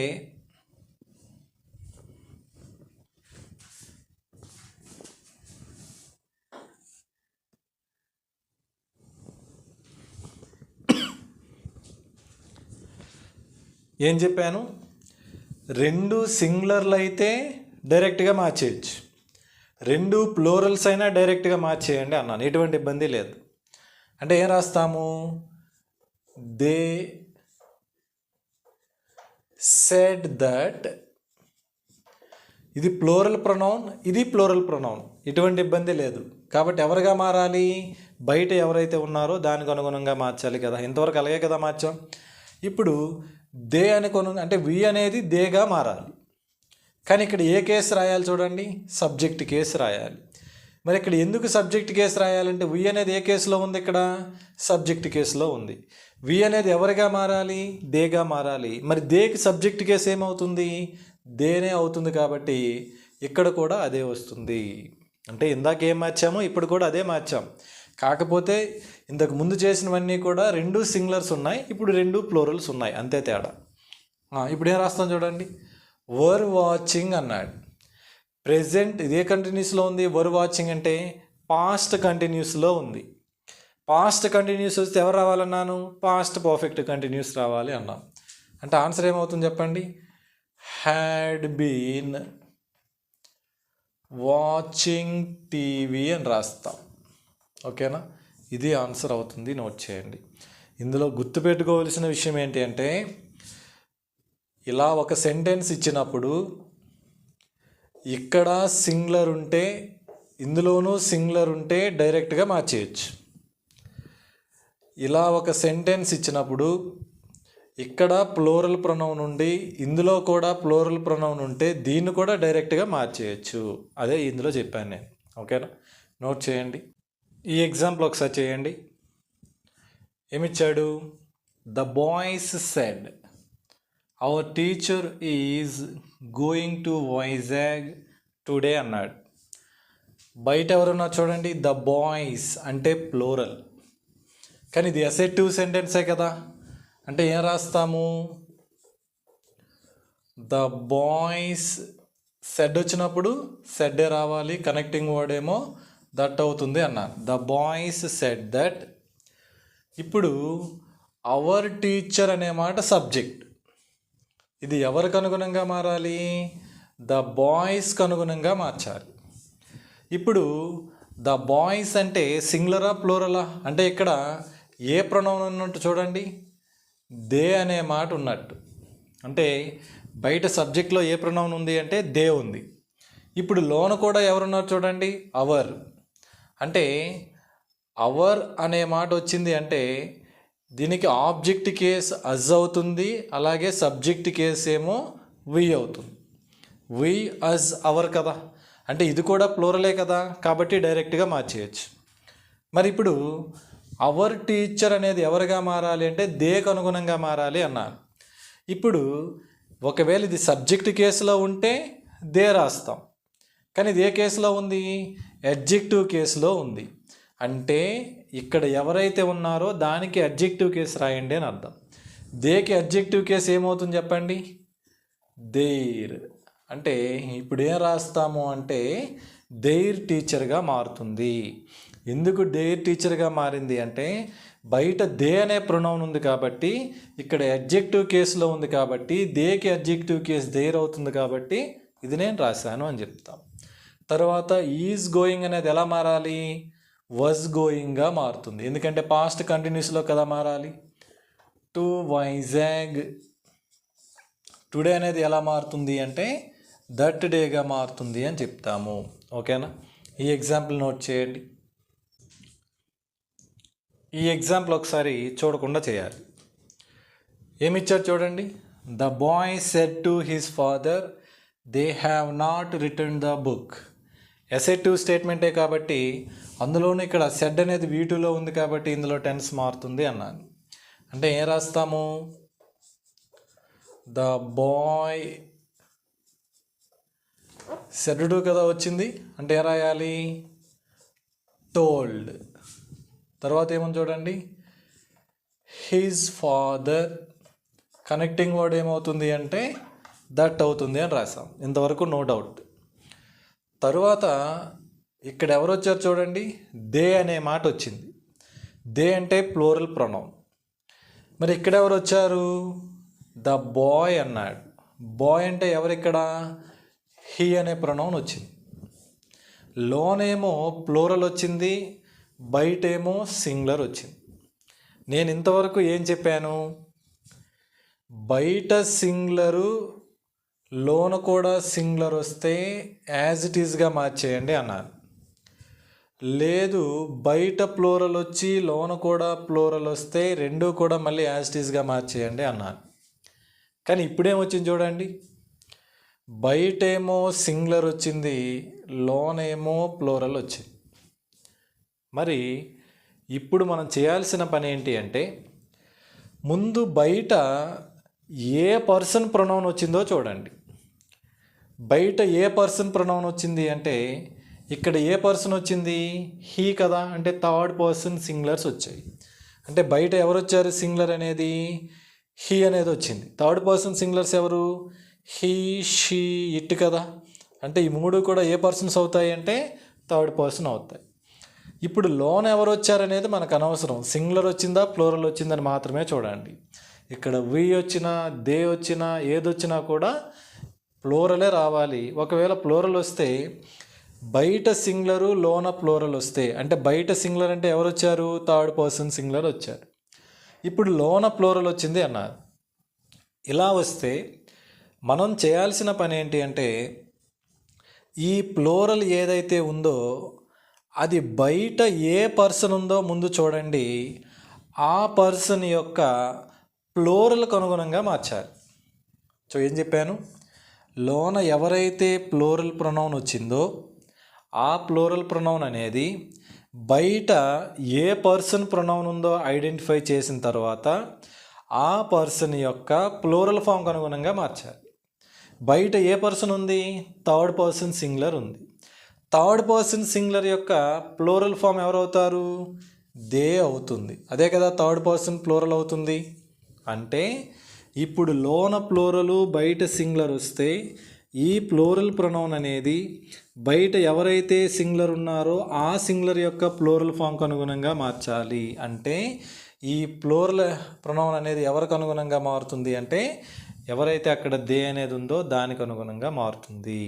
ఏం చెప్పాను, రెండు సింగులర్లు అయితే డైరెక్ట్గా మార్చేయచ్చు, రెండు ప్లోరల్స్ అయినా డైరెక్ట్గా మార్చేయండి అన్నాను. ఎటువంటి ఇబ్బంది లేదు. అంటే ఏం రాస్తాము, దే సెడ్ దట్. ఇది ప్లోరల్ ప్రొనౌన్, ఇది ప్లోరల్ ప్రొనౌన్, ఎటువంటి ఇబ్బంది లేదు. కాబట్టి ఎవరుగా మారాలి, బయట ఎవరైతే ఉన్నారో దానికి అనుగుణంగా మార్చాలి కదా. ఇంతవరకు అలాగే కదా మార్చాం. ఇప్పుడు దే అంటే వి అనేది దేగా మారాలి. కానీ ఇక్కడ ఏ కేసు రాయాలి చూడండి, సబ్జెక్ట్ కేసు రాయాలి. మరి ఇక్కడ ఎందుకు సబ్జెక్ట్ కేసు రాయాలంటే వి అనేది ఏ కేసులో ఉంది, ఇక్కడ సబ్జెక్ట్ కేసులో ఉంది. వి అనేది ఎవరిగా మారాలి, దేగా మారాలి. మరి దేకి సబ్జెక్ట్ కేసు ఏమవుతుంది, దేనే అవుతుంది. కాబట్టి ఇక్కడ కూడా అదే వస్తుంది. అంటే ఇందాక ఏం మార్చామో ఇప్పుడు కూడా అదే మార్చాం. కాకపోతే ఇంతకు ముందు చేసినవన్నీ కూడా రెండు సింగులర్స్ ఉన్నాయి, ఇప్పుడు రెండు ప్లోరల్స్ ఉన్నాయి, అంతే తేడా. ఇప్పుడు ఏం రాస్తాం చూడండి, వర్ వాచింగ్ అన్నాడు. ప్రెజెంట్ ఇదే కంటిన్యూస్లో ఉంది. వర్ వాచింగ్ అంటే పాస్ట్ కంటిన్యూస్లో ఉంది. పాస్ట్ కంటిన్యూస్ వస్తే ఎవరు రావాలన్నాను, పాస్ట్ పర్ఫెక్ట్ కంటిన్యూస్ రావాలి అన్నాను. అంటే ఆన్సర్ ఏమవుతుంది చెప్పండి, హ్యాడ్ బీన్ వాచింగ్ టీవీ అని రాస్తాం. ఓకేనా? ఇది ఆన్సర్ అవుతుంది, నోట్ చేయండి. ఇందులో గుర్తుపెట్టుకోవాల్సిన విషయం ఏంటి అంటే, ఇలా ఒక సెంటెన్స్ ఇచ్చినప్పుడు ఇక్కడ సింగులర్ ఉంటే ఇందులోనూ సింగులర్ ఉంటే డైరెక్ట్గా మార్చేయచ్చు. ఇలా ఒక సెంటెన్స్ ఇచ్చినప్పుడు ఇక్కడ ప్లోరల్ ప్రొనౌన్ ఉండి ఇందులో కూడా ప్లోరల్ ప్రొనౌన్ ఉంటే దీన్ని కూడా డైరెక్ట్గా మార్చేయచ్చు. అదే ఇందులో చెప్పాను నేను. ఓకేనా? నోట్ చేయండి. ఈ ఎగ్జాంపుల్ ఒకసారి చేయండి. ఏమిచ్చాడు, the boys said our teacher is going to Vizag today అన్నాడు. బయట ఎవరున్నా చూడండి, ద బాయ్స్ అంటే ప్లోరల్. కానీ ఇది అసెర్టివ్ సెంటెన్సే కదా. అంటే ఏం రాస్తాము, ద బాయ్స్ సెడ్ వచ్చినప్పుడు సెడ్డే రావాలి, కనెక్టింగ్ వర్డ్ ఏమో దట్ అవుతుంది అన్నాను. The boys said that. ఇప్పుడు అవర్ టీచర్ అనే మాట సబ్జెక్ట్. ఇది ఎవరికి అనుగుణంగా మారాలి, ద బాయ్స్కి అనుగుణంగా మార్చాలి. ఇప్పుడు ద బాయ్స్ అంటే సింగులరా ప్లూరలా అంటే ఇక్కడ ఏ ప్రొనౌన్ ఉన్నట్టు చూడండి, దే అనే మాట ఉన్నట్టు. అంటే బయట సబ్జెక్ట్లో ఏ ప్రొనౌన్ ఉంది అంటే దే ఉంది. ఇప్పుడు లోన కూడా ఎవరున్నారు చూడండి, అవర్. అంటే అవర్ అనే మాట వచ్చింది అంటే దీనికి ఆబ్జెక్ట్ కేస్ అజ్ అవుతుంది, అలాగే సబ్జెక్ట్ కేస్ ఏమో వి అవుతుంది. వి అజ్ అవర్ కదా, అంటే ఇది కూడా ప్లూరలే కదా, కాబట్టి డైరెక్ట్గా మార్చేయచ్చు. మరి ఇప్పుడు అవర్ టీచర్ అనేది ఎవరిగా మారాలి అంటే దేకు అనుగుణంగా మారాలి అన్నారు. ఇప్పుడు ఒకవేళ ఇది సబ్జెక్ట్ కేసులో ఉంటే దే రాస్తాం, కానీ ఇది ఏ కేసులో ఉంది, అడ్జెక్టివ్ కేసులో ఉంది. అంటే ఇక్కడ ఎవరైతే ఉన్నారో దానికి అడ్జెక్టివ్ కేస్ రాయండి అని అర్థం. దేకి అడ్జెక్టివ్ కేస్ ఏమవుతుంది చెప్పండి? దేర్. అంటే ఇప్పుడు ఏం రాస్తాము అంటే దేర్ టీచర్గా మారుతుంది. ఎందుకు దేర్ టీచర్గా మారింది అంటే బయట దే అనే ప్రొనౌన్ ఉంది కాబట్టి, ఇక్కడ అడ్జెక్టివ్ కేసులో ఉంది కాబట్టి దేకి అడ్జెక్టివ్ కేస్ దేర్ అవుతుంది కాబట్టి ఇది నేను రాశాను అని చెప్తాం. తర్వాత ఈజ్ గోయింగ్ అనేది ఎలా మారాలి? వాజ్ గోయింగ్గా మారుతుంది. ఎందుకంటే పాస్ట్ కంటిన్యూస్లో కదా మారాలి. టు వైజాగ్. టుడే అనేది ఎలా మారుతుంది అంటే దట్ డేగా మారుతుంది అని చెప్తాము. ఓకేనా? ఈ ఎగ్జాంపుల్ నోట్ చేయండి. ఈ ఎగ్జాంపుల్ ఒకసారి చూడకుండా చేయాలి. ఏమిచ్చారు చూడండి. The boy said to his father they have not return the book. Assertive స్టేట్మెంటే కాబట్టి అందులోనూ ఇక్కడ సెడ్ అనేది V2లో ఉంది కాబట్టి ఇందులో టెన్స్ మారుతుంది అన్నాను. అంటే ఏం రాస్తాము? ద బాయ్ సెడ్ టు కదా వచ్చింది, అంటే ఏం రాయాలి? టోల్డ్. తర్వాత ఏమని చూడండి, హిజ్ ఫాదర్. కనెక్టింగ్ వర్డ్ ఏమవుతుంది అంటే దట్ అవుతుంది అని రాసాం. ఇంతవరకు నో డౌట్. తరువాత ఇక్కడ ఎవరు వచ్చారు చూడండి, దే అనే మాట వచ్చింది. దే అంటే ప్లూరల్ ప్రొనౌన్. మరి ఇక్కడ ఎవరు వచ్చారు? ద బాయ్ అన్నాడు. బాయ్ అంటే ఎవరిక్కడ? హీ అనే ప్రొనౌన్ వచ్చింది. లోనేమో ప్లూరల్ వచ్చింది, బయటేమో సింగులర్ వచ్చింది. నేను ఇంతవరకు ఏం చెప్పాను? బయట సింగులరు లోన కూడా సింగులర్ వస్తే యాజ్ ఇట్ ఈజ్గా మార్చేయండి అన్నాను. లేదు బయట ప్లూరల్ వచ్చి లోన కూడా ప్లూరల్ వస్తే రెండూ కూడా మళ్ళీ యాజ్ ఇట్ ఈజ్గా మార్చేయండి అన్నాను. కానీ ఇప్పుడేమొచ్చింది చూడండి, బయటేమో సింగులర్ వచ్చింది, లోనేమో ప్లూరల్ వచ్చింది. మరి ఇప్పుడు మనం చేయాల్సిన పని ఏంటి అంటే ముందు బయట ఏ పర్సన్ ప్రొనౌన్ వచ్చిందో చూడండి. బయట ఏ పర్సన్ ప్రొనౌన్ వచ్చింది అంటే ఇక్కడ ఏ పర్సన్ వచ్చింది? హీ కదా, అంటే థర్డ్ పర్సన్ సింగులర్స్ వచ్చాయి. అంటే బయట ఎవరు వచ్చారు? సింగులర్ అనేది హీ అనేది వచ్చింది. థర్డ్ పర్సన్ సింగులర్స్ ఎవరు? హీ, షీ, ఇట్ కదా. అంటే ఈ మూడు కూడా ఏ పర్సన్స్ అవుతాయి అంటే థర్డ్ పర్సన్ అవుతాయి. ఇప్పుడు లోన్ ఎవరు వచ్చారనేది మనకు అనవసరం. సింగులర్ వచ్చిందా ప్లూరల్ వచ్చిందని మాత్రమే చూడండి. ఇక్కడ వి వచ్చినా దే వచ్చినా ఏదొచ్చినా కూడా ప్లూరలే రావాలి. ఒకవేళ ప్లూరల్ వస్తే బయట సింగులరు లోన ప్లూరల్ వస్తే, అంటే బయట సింగులర్ అంటే ఎవరు వచ్చారు? థర్డ్ పర్సన్ సింగులర్ వచ్చారు. ఇప్పుడు లోన ప్లూరల్ వచ్చింది అన్నారు. ఇలా వస్తే మనం చేయాల్సిన పని ఏంటి అంటే ఈ ప్లూరల్ ఏదైతే ఉందో అది బయట ఏ పర్సన్ ఉందో ముందు చూడండి, ఆ పర్సన్ యొక్క ప్లూరల్కి అనుగుణంగా మార్చాలి. సో ఏం చెప్పాను? లోన ఎవరైతే ప్లూరల్ ప్రొనౌన్ వచ్చిందో ఆ ప్లూరల్ ప్రొనౌన్ అనేది బయట ఏ పర్సన్ ప్రొనౌన్ ఉందో ఐడెంటిఫై చేసిన తర్వాత ఆ పర్సన్ యొక్క ప్లూరల్ ఫామ్కి అనుగుణంగా మార్చాలి. బయట ఏ పర్సన్ ఉంది? థర్డ్ పర్సన్ సింగులర్ ఉంది. థర్డ్ పర్సన్ సింగులర్ యొక్క ప్లూరల్ ఫామ్ ఎవరవుతారు? దే అవుతుంది. అదే కదా థర్డ్ పర్సన్ ప్లూరల్ అవుతుంది. అంటే ఇప్పుడు లోన ప్లూరలు బయట సింగులర్ వస్తే ఈ ప్లూరల్ ప్రొనౌన్ అనేది బయట ఎవరైతే సింగులర్ ఉన్నారో ఆ సింగులర్ యొక్క ప్లూరల్ ఫామ్కి అనుగుణంగా మార్చాలి. అంటే ఈ ప్లూరల్ ప్రొనౌన్ అనేది ఎవరికి అనుగుణంగా మారుతుంది అంటే ఎవరైతే అక్కడ దే అనేది ఉందో దానికి అనుగుణంగా మారుతుంది.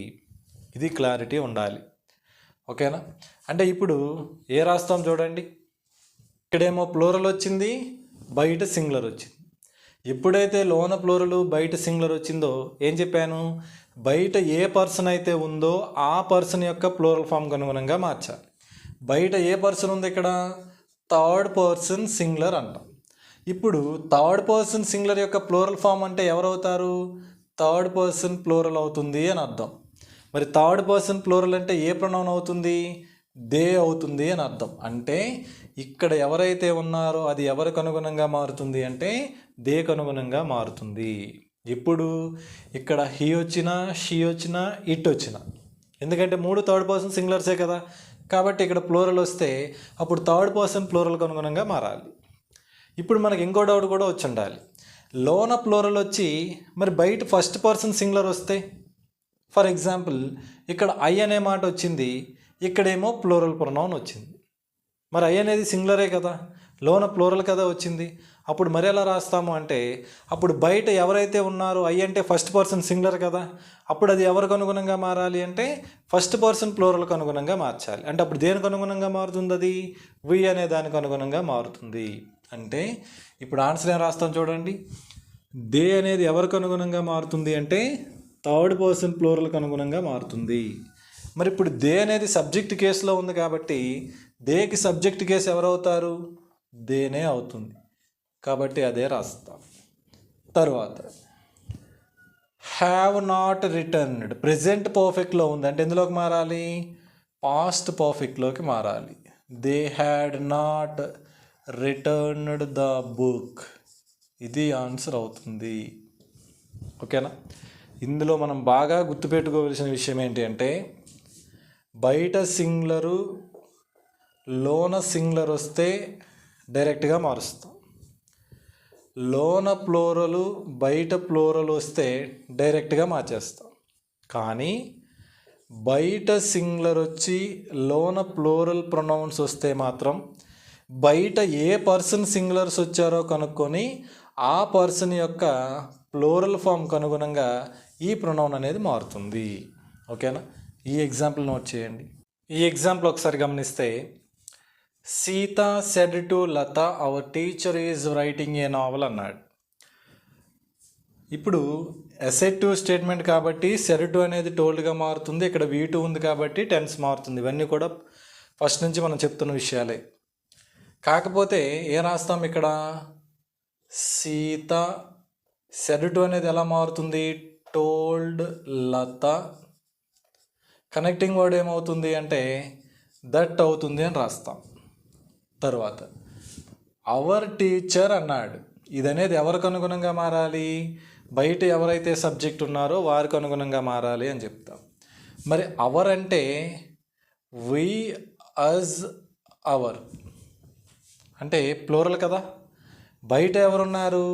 ఇది క్లారిటీ ఉండాలి. ఓకేనా? అంటే ఇప్పుడు ఏ రాస్తాం చూడండి, ఇక్కడేమో ప్లూరల్ వచ్చింది, బయట సింగులర్ వచ్చింది. ఎప్పుడైతే లోన ప్లూరల్ బయట సింగులర్ వచ్చిందో ఏం చెప్పాను? బయట ఏ పర్సన్ అయితే ఉందో ఆ పర్సన్ యొక్క ప్లూరల్ ఫామ్కి అనుగుణంగా మార్చాలి. బయట ఏ పర్సన్ ఉంది? ఇక్కడ థర్డ్ పర్సన్ సింగులర్ అంటాం. ఇప్పుడు థర్డ్ పర్సన్ సింగులర్ యొక్క ప్లూరల్ ఫామ్ అంటే ఎవరవుతారు? థర్డ్ పర్సన్ ప్లూరల్ అవుతుంది అని అర్థం. మరి థర్డ్ పర్సన్ ప్లూరల్ అంటే ఏ ప్రొనౌన్ అవుతుంది? దే అవుతుంది అని అర్థం. అంటే ఇక్కడ ఎవరైతే ఉన్నారో అది ఎవరికి అనుగుణంగా మారుతుంది అంటే దేకు అనుగుణంగా మారుతుంది. ఇప్పుడు ఇక్కడ హీ వచ్చినా, షీ వచ్చినా, ఇట్ వచ్చినా, ఎందుకంటే మూడు థర్డ్ పర్సన్ సింగులర్సే కదా, కాబట్టి ఇక్కడ ప్లూరల్ వస్తే అప్పుడు థర్డ్ పర్సన్ ప్లూరల్కి అనుగుణంగా మారాలి. ఇప్పుడు మనకి ఇంకో డౌట్ కూడా వచ్చి ఉండాలి. లోన ప్లూరల్ వచ్చి మరి బయట ఫస్ట్ పర్సన్ సింగులర్ వస్తే, ఫర్ ఎగ్జాంపుల్ ఇక్కడ ఐ అనే మాట వచ్చింది, ఇక్కడేమో ప్లూరల్ ప్రొనౌన్ వచ్చింది. మరి ఐ అనేది సింగులరే కదా, లోన ప్లూరల్ కదా వచ్చింది. అప్పుడు మరి ఎలా రాస్తాము అంటే, అప్పుడు బయట ఎవరైతే ఉన్నారో ఐ అంటే ఫస్ట్ పర్సన్ సింగులర్ కదా, అప్పుడు అది ఎవరికి అనుగుణంగా మారాలి అంటే ఫస్ట్ పర్సన్ ప్లూరల్కి అనుగుణంగా మార్చాలి. అంటే అప్పుడు దేనికి అనుగుణంగా మారుతుంది? అది వి అనే దానికి అనుగుణంగా మారుతుంది. అంటే ఇప్పుడు ఆన్సర్ ఏం రాస్తాం చూడండి. దే అనేది ఎవరికి అనుగుణంగా మారుతుంది అంటే థర్డ్ పర్సన్ ప్లూరల్కి అనుగుణంగా మారుతుంది. మరి ఇప్పుడు దే అనేది సబ్జెక్ట్ కేసులో ఉంది కాబట్టి దేకి సబ్జెక్ట్ కేసు ఎవరవుతారు? దేనే అవుతుంది. కాబట్టి అదే రాస్తాం. తర్వాత హ్యావ్ నాట్ రిటర్న్డ్ ప్రెజెంట్ పర్ఫెక్ట్లో ఉంది అంటే ఎందులోకి మారాలి? పాస్ట్ పర్ఫెక్ట్లోకి మారాలి. They had not returned the book. ఇది ఆన్సర్ అవుతుంది. ఓకేనా? ఇందులో మనం బాగా గుర్తుపెట్టుకోవాల్సిన విషయం ఏంటి అంటే, బయట సింగులరు లోన సింగులర్ వస్తే డైరెక్ట్గా మారుస్తాం. లోన ప్లూరలు బయట ప్లూరల్ వస్తే డైరెక్ట్గా మార్చేస్తాం. కానీ బయట సింగులర్ వచ్చి లోన ప్లూరల్ ప్రొనౌన్స్ వస్తే మాత్రం బయట ఏ పర్సన్ సింగులర్స్ వచ్చారో కనుక్కొని ఆ పర్సన్ యొక్క ప్లూరల్ ఫామ్కి అనుగుణంగా ఈ ప్రొనౌన్ అనేది మారుతుంది. ఓకేనా? ఈ ఎగ్జాంపుల్ నోట్ చేయండి. ఈ ఎగ్జాంపుల్ ఒకసారి గమనిస్తే, Sita said to Latha hour teacher is writing A naval అన్నాడు. ఇప్పుడు అసెటివ్ స్టేట్మెంట్ కాబట్టి సెడ్ టు అనేది టోల్డ్గా మారుతుంది. ఇక్కడ V2 ఉంది కాబట్టి టెన్స్ మారుతుంది. ఇవన్నీ కూడా ఫస్ట్ నుంచి మనం చెప్తున్న విషయాలే. కాకపోతే ఏం రాస్తాం ఇక్కడ? సీత సెడ్ టు అనేది ఎలా మారుతుంది? టోల్డ్ లత. కనెక్టింగ్ వర్డ్ ఏమవుతుంది అంటే దట్ అవుతుంది అని రాస్తాం. తర్వాత అవర్ టీచర్ అన్నాడు. ఇది అనేది ఎవరికి అనుగుణంగా మారాలి? బయట ఎవరైతే సబ్జెక్ట్ ఉన్నారో వారికి అనుగుణంగా మారాలి అని చెప్తాం. మరి అవర్ అంటే వి అజ్ అవర్ అంటే ప్లూరల్ కదా. బయట ఎవరున్నారు?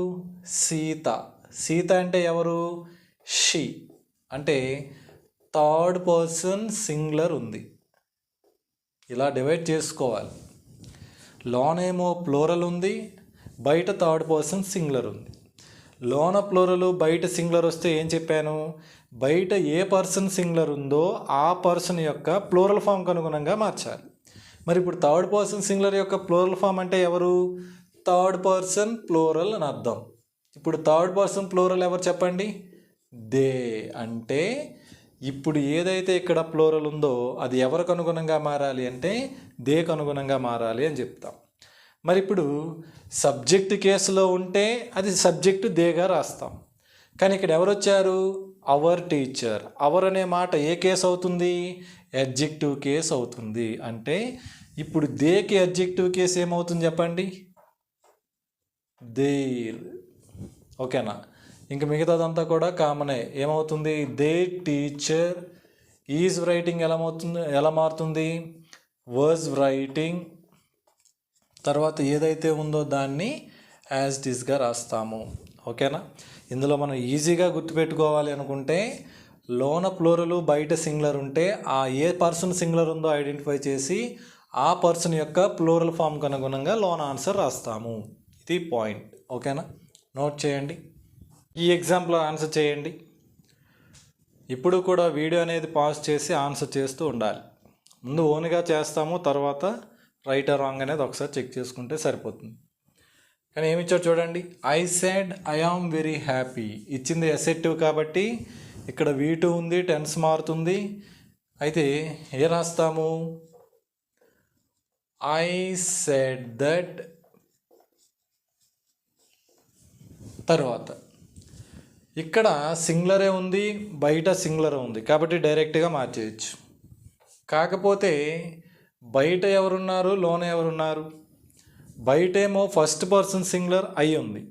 సీత. సీత అంటే ఎవరు? షీ. అంటే థర్డ్ పర్సన్ సింగులర్ ఉంది. ఇలా డివైడ్ చేసుకోవాలి. లోనేమో ప్లూరల్ ఉంది, బయట థర్డ్ పర్సన్ సింగులర్ ఉంది. లోన ప్లూరల్ బయట సింగులర్ వస్తే ఏం చెప్పాను? బయట ఏ పర్సన్ సింగులర్ ఉందో ఆ పర్సన్ యొక్క ప్లూరల్ ఫామ్కి అనుగుణంగా మార్చాలి. మరి ఇప్పుడు థర్డ్ పర్సన్ సింగులర్ యొక్క ప్లూరల్ ఫామ్ అంటే ఎవరు? థర్డ్ పర్సన్ ప్లూరల్ అని అర్థం. ఇప్పుడు థర్డ్ పర్సన్ ప్లూరల్ ఎవరు చెప్పండి? దే. అంటే ఇప్పుడు ఏదైతే ఇక్కడ ప్లూరల్ ఉందో అది ఎవరికి అనుగుణంగా మారాలి అంటే దేకు అనుగుణంగా మారాలి అని చెప్తాం. మరి ఇప్పుడు సబ్జెక్ట్ కేసులో ఉంటే అది సబ్జెక్టు దేగా రాస్తాం. కానీ ఇక్కడ ఎవరు వచ్చారు? Hour teacher. అవర్ అనే మాట ఏ కేసు అవుతుంది? అడ్జెక్టివ్ కేసు అవుతుంది. అంటే ఇప్పుడు దేకి అడ్జెక్టివ్ కేసు ఏమవుతుంది చెప్పండి? దేర్. ఓకేనా? ఇంక మిగతాదంతా కూడా కామనే. ఏమవుతుంది? దే టీచర్ ఈజ్ రైటింగ్ ఎలా మారుతుంది? Was writing. తర్వాత ఏదైతే ఉందో దాన్ని యాజ్ ఇట్ ఈస్గా రాస్తాము. ఓకేనా? ఇందులో మనం ఈజీగా గుర్తుపెట్టుకోవాలి అనుకుంటే లోన ప్లూరలు బయట సింగులర్ ఉంటే ఆ ఏ పర్సన్ సింగులర్ ఉందో ఐడెంటిఫై చేసి ఆ పర్సన్ యొక్క ప్లూరల్ ఫామ్కి అనుగుణంగా లోన ఆన్సర్ రాస్తాము. ఇది పాయింట్. ఓకేనా? నోట్ చేయండి. ఈ ఎగ్జాంపుల్ ఆన్సర్ చేయండి. ఇప్పుడు కూడా వీడియో అనేది పాజ్ చేసి ఆన్సర్ చేస్తూ ఉండాలి. ముందు ఓన్గా చేస్తాము, తర్వాత రైట్ ఆర్ రాంగ్ అనేది ఒకసారి చెక్ చేసుకుంటే సరిపోతుంది. కానీ ఏమి ఇచ్చారు చూడండి. I said I am very happy. ఇచ్చింది అసెటివ్ కాబట్టి ఇక్కడ V2 ఉంది, టెన్స్ మారుతుంది. అయితే ఏ రాస్తాము? I said that. తర్వాత ఇక్కడ సింగులరే ఉంది, బయట సింగులర్ ఉంది కాబట్టి డైరెక్ట్గా మార్చేయచ్చు. కాకపోతే బయట ఎవరున్నారు, లోన ఎవరున్నారు? బయటేమో ఫస్ట్ పర్సన్ సింగులర్ అయి ఉంది,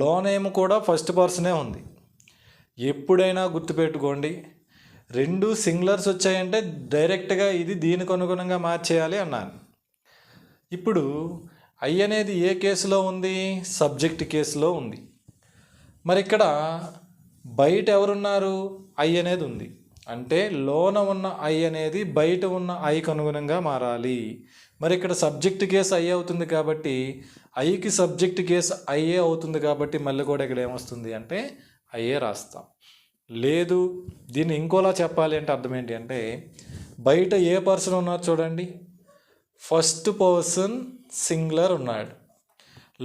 లోనేమో కూడా ఫస్ట్ పర్సనే ఉంది. ఎప్పుడైనా గుర్తుపెట్టుకోండి, రెండు సింగులర్స్ వచ్చాయంటే డైరెక్ట్గా ఇది దీనికి అనుగుణంగా మార్చేయాలి అన్నాను. ఇప్పుడు ఐ అనేది ఏ కేసులో ఉంది? సబ్జెక్ట్ కేసులో ఉంది. మరి ఇక్కడ బయట ఎవరున్నారు? ఐ అనేది ఉంది. అంటే లోన ఉన్న ఐ అనేది బయట ఉన్న ఐకి అనుగుణంగా మారాలి. మరి ఇక్కడ సబ్జెక్ట్ కేసు ఐ అవుతుంది కాబట్టి ఐకి సబ్జెక్ట్ కేసు ఐఏ అవుతుంది కాబట్టి మళ్ళీ కూడా ఇక్కడ ఏమొస్తుంది అంటే ఐఏ రాస్తాం. లేదు దీన్ని ఇంకోలా చెప్పాలి అంటే అర్థం ఏంటి అంటే బయట ఏ పర్సన్ ఉన్నారు చూడండి, ఫస్ట్ పర్సన్ సింగులర్ ఉన్నాడు.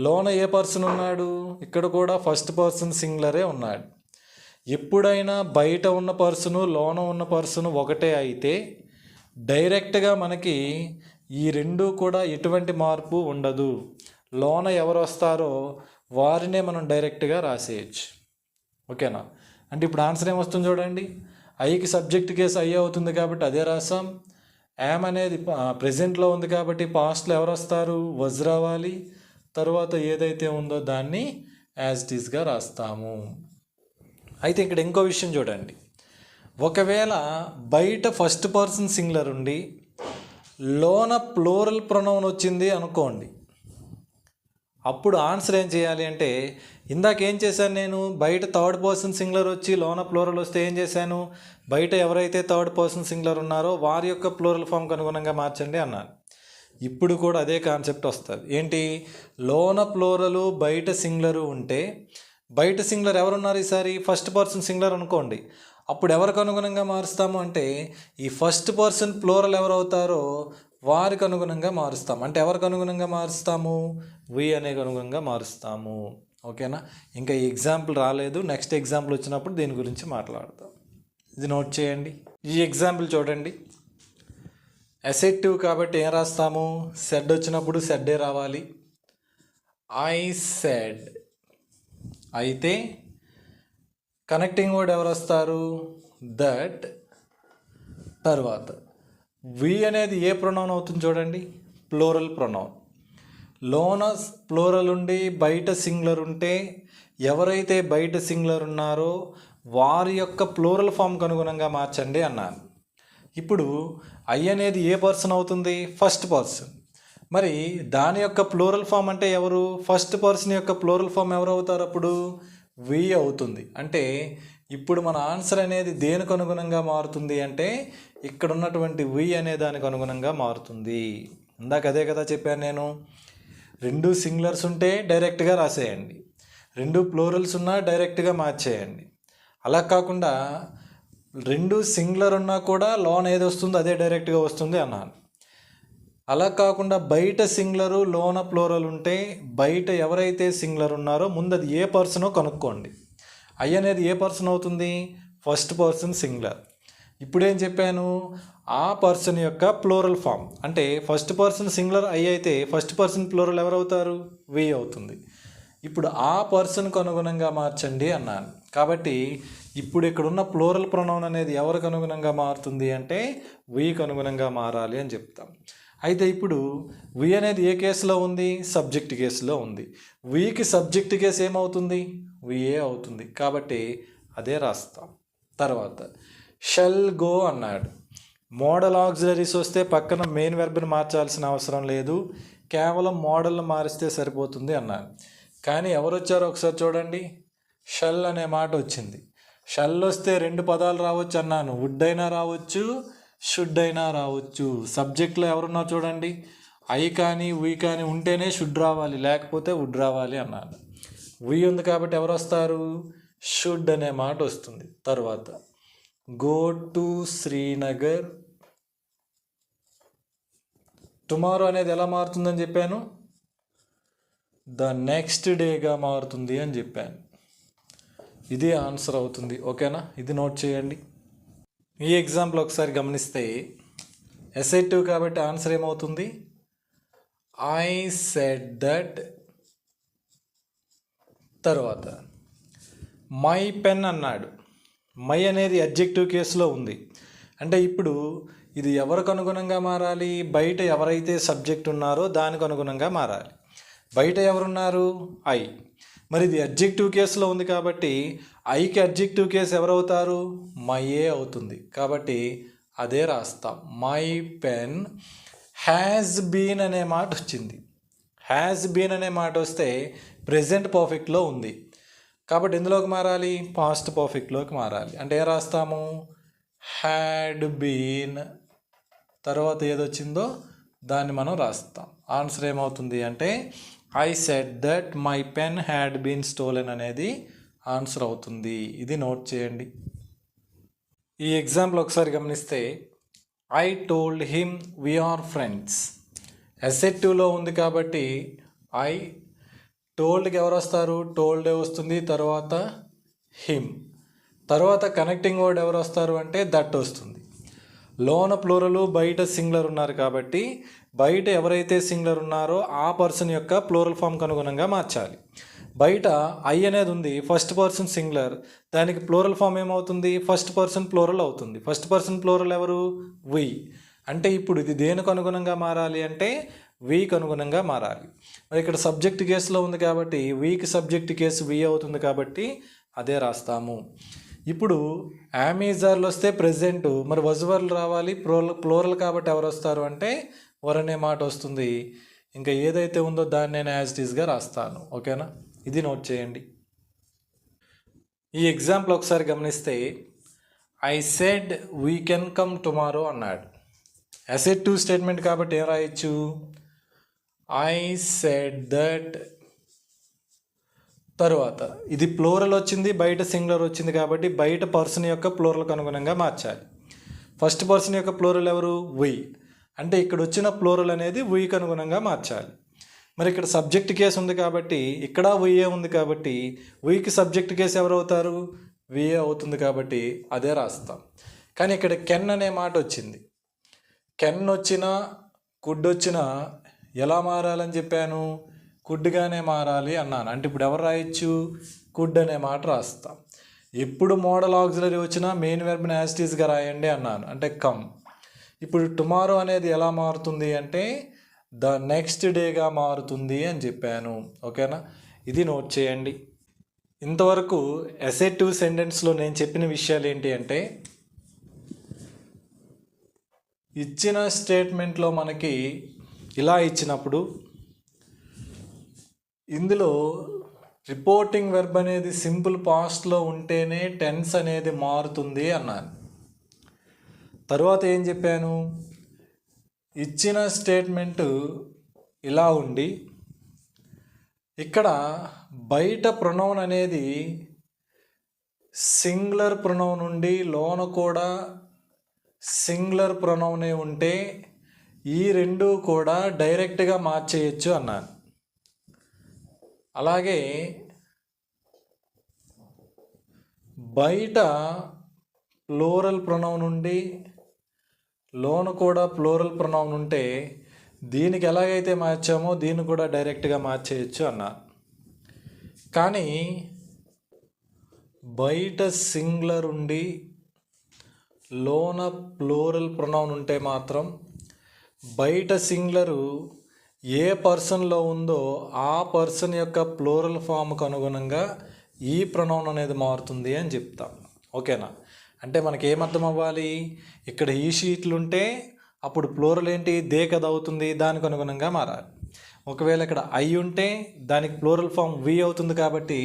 లోన ఏ పర్సన్ ఉన్నాడు? ఇక్కడ కూడా ఫస్ట్ పర్సన్ సింగులరే ఉన్నాడు. ఎప్పుడైనా బయట ఉన్న పర్సను లోన ఉన్న పర్సను ఒకటే అయితే డైరెక్ట్గా మనకి ఈ రెండు కూడా ఎటువంటి మార్పు ఉండదు. లోన ఎవరు వస్తారో వారినే మనం డైరెక్ట్గా రాసేయచ్చు. ఓకేనా? అంటే ఇప్పుడు ఆన్సర్ ఏమొస్తుంది చూడండి, ఐకి సబ్జెక్ట్ కేసు ఐ అవుతుంది కాబట్టి అదే రాసాం. యామ్ అనేది ప్రెజెంట్లో ఉంది కాబట్టి పాస్ట్లో ఎవరు వస్తారు? వజ్ రావాలి. తర్వాత ఏదైతే ఉందో దాన్ని యాజ్ ఇట్ ఈస్గా రాస్తాము. అయితే ఇక్కడ ఇంకో విషయం చూడండి, ఒకవేళ బయట ఫస్ట్ పర్సన్ సింగులర్ ఉండి లోన ప్లూరల్ ప్రొనౌన్ వచ్చింది అనుకోండి, అప్పుడు ఆన్సర్ ఏం చేయాలి అంటే ఇందాక ఏం చేశాను నేను? బయట థర్డ్ పర్సన్ సింగులర్ వచ్చి లోన ప్లూరల్ వస్తే ఏం చేశాను? బయట ఎవరైతే థర్డ్ పర్సన్ సింగులర్ ఉన్నారో వారి యొక్క ప్లూరల్ ఫామ్కి అనుగుణంగా మార్చండి అన్నాను. ఇప్పుడు కూడా అదే కాన్సెప్ట్ వస్తుంది. ఏంటి? లోన ప్లూరలు బయట సింగులరు ఉంటే బయట సింగులర్ ఎవరున్నారు? ఈసారి ఫస్ట్ పర్సన్ సింగులర్ అనుకోండి. అప్పుడు ఎవరికి అనుగుణంగా మారుస్తాము అంటే ఈ ఫస్ట్ పర్సన్ ప్లూరల్ ఎవరు అవుతారో వారికి అనుగుణంగా మారుస్తాము. అంటే ఎవరికి అనుగుణంగా మారుస్తాము? వి అనే అనుగుణంగా మారుస్తాము. ఓకేనా? ఇంకా ఈ ఎగ్జాంపుల్ రాలేదు, నెక్స్ట్ ఎగ్జాంపుల్ వచ్చినప్పుడు దీని గురించి మాట్లాడతాం. ఇది నోట్ చేయండి. ఈ ఎగ్జాంపుల్ చూడండి. అసెటివ్ కాబట్టి ఏం రాస్తాము? సెడ్ వచ్చినప్పుడు సెడ్డే రావాలి. I said. అయితే కనెక్టింగ్ వర్డ్ ఎవరు వస్తారు? దట్. తర్వాత వి అనేది ఏ ప్రొనౌన్ అవుతుంది చూడండి? Plural pronoun. లోన ప్లూరల్ ఉండి బయట సింగులర్ ఉంటే ఎవరైతే బయట సింగులర్ ఉన్నారో వారి యొక్క ప్లూరల్ ఫామ్కి అనుగుణంగా మార్చండి అన్నాను. ఇప్పుడు ఐ అనేది ఏ పర్సన్ అవుతుంది? First person. మరి దాని యొక్క ప్లూరల్ ఫామ్ అంటే ఎవరు? ఫస్ట్ పర్సన్ యొక్క ప్లూరల్ ఫామ్ ఎవరు అవుతారు? అప్పుడు వి అవుతుంది. అంటే ఇప్పుడు మన ఆన్సర్ అనేది దేనికి అనుగుణంగా మారుతుంది అంటే ఇక్కడ ఉన్నటువంటి వి అనే దానికి అనుగుణంగా మారుతుంది. ఇందాక అదే కదా చెప్పాను నేను. రెండు సింగులర్స్ ఉంటే డైరెక్ట్గా రాసేయండి, రెండు ప్లూరల్స్ ఉన్నా డైరెక్ట్గా మార్చేయండి. అలా కాకుండా రెండు సింగులర్ ఉన్నా కూడా లోన్ ఏది వస్తుందో అదే డైరెక్ట్గా వస్తుంది అన్నాను. అలా కాకుండా బయట సింగులరు లోన ప్లూరల్ ఉంటే బయట ఎవరైతే సింగులర్ ఉన్నారో ముందు అది ఏ పర్సనో కనుక్కోండి. ఐ అనేది ఏ పర్సన్ అవుతుంది? First person singular. ఇప్పుడేం చెప్పాను? ఆ పర్సన్ యొక్క ప్లూరల్ ఫామ్. అంటే ఫస్ట్ పర్సన్ సింగులర్ ఐ అయితే ఫస్ట్ పర్సన్ ప్లూరల్ ఎవరు అవుతారు? వి అవుతుంది. ఇప్పుడు ఆ పర్సన్కు అనుగుణంగా మార్చండి అన్నాను. కాబట్టి ఇప్పుడు ఇక్కడ ఉన్న ప్లూరల్ ప్రొనౌన్ అనేది ఎవరికి అనుగుణంగా మారుతుంది అంటే వీకి అనుగుణంగా మారాలి అని చెప్తాం. అయితే ఇప్పుడు వి అనేది ఏ కేసులో ఉంది? సబ్జెక్ట్ కేసులో ఉంది. వీకి సబ్జెక్ట్ కేసు ఏమవుతుంది? విఏ అవుతుంది. కాబట్టి అదే రాస్తాం. తర్వాత షెల్ గో అన్నాడు. మోడల్ ఆక్సిలరీస్ వస్తే పక్కన మెయిన్ వెర్బ్ని మార్చాల్సిన అవసరం లేదు, కేవలం మోడల్ని మారిస్తే సరిపోతుంది అన్నాను. కానీ ఎవరు వచ్చారో ఒకసారి చూడండి. షెల్ అనే మాట వచ్చింది. షెల్ వస్తే రెండు పదాలు రావచ్చు అన్నాను. వుడ్ అయినా రావచ్చు, షుడ్ అయినా రావచ్చు. సబ్జెక్ట్లో ఎవరున్నారు చూడండి. ఐ కానీ వి కానీ ఉంటేనే షుడ్ రావాలి, లేకపోతే వుడ్ రావాలి అన్నాను. వి ఉంది కాబట్టి ఎవరు వస్తారు? షుడ్ అనే మాట వస్తుంది. తర్వాత గో టు శ్రీనగర్. టుమారో అనేది ఎలా మారుతుందని చెప్పాను? ద నెక్స్ట్ డేగా మారుతుంది అని చెప్పాను. ఇది ఆన్సర్ అవుతుంది. ఓకేనా? ఇది నోట్ చేయండి. ఈ ఎగ్జాంపుల్ ఒకసారి గమనిస్తే ఎసెటివ్ కాబట్టి ఆన్సర్ ఏమవుతుంది? I said that. తర్వాత మై పెన్ అన్నాడు. మై అనేది అడ్జెక్టివ్ కేసులో ఉంది. అంటే ఇప్పుడు ఇది ఎవరికి అనుగుణంగా మారాలి? బయట ఎవరైతే సబ్జెక్ట్ ఉన్నారో దానికి అనుగుణంగా మారాలి. బయట ఎవరున్నారు? ఐ. మరి ఇది అడ్జెక్టివ్ కేసులో ఉంది కాబట్టి ఐకి అడ్జెక్టివ్ కేసు ఎవరవుతారు? మైయే అవుతుంది. కాబట్టి అదే రాస్తాం. మై పెన్ హ్యాజ్ బీన్ అనే మాట వచ్చింది. హ్యాజ్ బీన్ అనే మాట వస్తే ప్రెజెంట్ పర్ఫెక్ట్లో ఉంది కాబట్టి ఎందులోకి మారాలి? పాస్ట్ పర్ఫెక్ట్లోకి మారాలి. అంటే ఏం రాస్తాము? హ్యాడ్ బీన్ తర్వాత ఏదొచ్చిందో దాన్ని మనం రాస్తాం. ఆన్సర్ ఏమవుతుంది అంటే I said that my pen had been stolen అనేది ఆన్సర్ అవుతుంది. ఇది నోట్ చేయండి. ఈ ఎగ్జాంపుల్ ఒకసారి గమనిస్తే I told him we are friends. అసెటివ్లో ఉంది కాబట్టి ఐ టోల్డ్కి ఎవరు వస్తారు? టోల్డే వస్తుంది. తర్వాత హిమ్. తర్వాత కనెక్టింగ్ వర్డ్ ఎవరు వస్తారు అంటే దట్ వస్తుంది. లోన ప్లూరలు బయట సింగులర్ ఉన్నారు కాబట్టి బయట ఎవరైతే సింగులర్ ఉన్నారో ఆ పర్సన్ యొక్క ప్లూరల్ ఫామ్కి అనుగుణంగా మార్చాలి. బయట ఐ అనేది ఉంది, ఫస్ట్ పర్సన్ సింగులర్, దానికి ప్లూరల్ ఫామ్ ఏమవుతుంది? ఫస్ట్ పర్సన్ ప్లూరల్ అవుతుంది. ఫస్ట్ పర్సన్ ప్లూరల్ ఎవరు? వి. అంటే ఇప్పుడు ఇది దేనికి అనుగుణంగా మారాలి అంటే వీకి అనుగుణంగా మారాలి. మరి ఇక్కడ సబ్జెక్ట్ కేసులో ఉంది కాబట్టి వీకి సబ్జెక్ట్ కేసు వి అవుతుంది కాబట్టి అదే రాస్తాము. ఇప్పుడు యామీజార్లు వస్తే ప్రెజెంట్, మరి వజువర్లు రావాలి, ప్లూరల్ కాబట్టి ఎవరు వస్తారు అంటే వర్ అనే మాట వస్తుంది. ఇంకా ఏదైతే ఉందో దాన్ని నేను యాజ్ ఇట్ ఈస్గా రాస్తాను. ఓకేనా? ఇది నోట్ చేయండి. ఈ ఎగ్జాంపుల్ ఒకసారి గమనిస్తే I said we can come tomorrow అన్నాడు. అసెటివ్ స్టేట్మెంట్ కాబట్టి ఏం రాయొచ్చు? I said that. తరువాత ఇది ప్లూరల్ వచ్చింది, బయట సింగులర్ వచ్చింది కాబట్టి బయట పర్సన్ యొక్క ప్లూరల్కి అనుగుణంగా మార్చాలి. ఫస్ట్ పర్సన్ యొక్క ప్లూరల్ ఎవరు? వి. అంటే ఇక్కడ వచ్చిన ప్లూరల్ అనేది వీకి అనుగుణంగా మార్చాలి. మరి ఇక్కడ సబ్జెక్ట్ కేసు ఉంది కాబట్టి ఇక్కడ విఏ ఉంది కాబట్టి వీకి సబ్జెక్ట్ కేసు ఎవరు అవుతారు? విఏ అవుతుంది కాబట్టి అదే రాస్తాం. కానీ ఇక్కడ కెన్ అనే మాట వచ్చింది. కెన్ వచ్చినా కుడ్ వచ్చినా ఎలా మారాలని చెప్పాను? కుడ్గానే మారాలి అన్నాను. అంటే ఇప్పుడు ఎవరు రాయొచ్చు? కుడ్ అనే మాట రాస్తాం. ఎప్పుడు మోడల్ ఆక్సిలరీ వచ్చినా మెయిన్ వెర్బ్ని యాజ్ ఇట్ ఈస్గా రాయండి అన్నాను, అంటే కమ్. ఇప్పుడు టుమారో అనేది ఎలా మారుతుంది అంటే ద నెక్స్ట్ డేగా మారుతుంది అని చెప్పాను. ఓకేనా? ఇది నోట్ చేయండి. ఇంతవరకు అసెటివ్ సెంటెన్స్లో నేను చెప్పిన విషయాలు ఏంటి అంటే ఇచ్చిన స్టేట్మెంట్లో మనకి ఇలా ఇచ్చినప్పుడు ఇందులో రిపోర్టింగ్ వెర్బ్ అనేది సింపుల్ పాస్ట్లో ఉంటేనే టెన్స్ అనేది మారుతుంది అన్నాను. తర్వాత ఏం చెప్పాను? ఇచ్చిన స్టేట్మెంట్ ఇలా ఉండి ఇక్కడ బయట ప్రొనౌన్ అనేది సింగులర్ ప్రొనౌన్ నుండి లోన కూడా సింగులర్ ప్రొనౌనే ఉంటే ఈ రెండు కూడా డైరెక్ట్గా మార్చేయచ్చు అన్నాను. అలాగే బయట ప్లూరల్ ప్రొనౌన్ నుండి లోన కూడా ప్లూరల్ ప్రొనౌన్ ఉంటే దీనికి ఎలాగైతే మార్చామో దీన్ని కూడా డైరెక్ట్గా మార్చేయచ్చు అన్నా. కానీ బయట సింగులర్ ఉండి లోన ప్లూరల్ ప్రొనౌన్ ఉంటే మాత్రం బయట సింగులరు ఏ పర్సన్లో ఉందో ఆ పర్సన్ యొక్క ప్లూరల్ ఫామ్కు అనుగుణంగా ఈ ప్రొనౌన్ అనేది మారుతుంది అని చెప్తాం. ఓకేనా? అంటే మనకి ఏమర్థం అవ్వాలి? ఇక్కడ ఈ షీట్లు ఉంటే అప్పుడు ప్లూరల్ ఏంటి? దే కదా అవుతుంది, దానికి అనుగుణంగా మారాలి. ఒకవేళ ఇక్కడ ఐ ఉంటే దానికి ప్లూరల్ ఫామ్ వి అవుతుంది కాబట్టి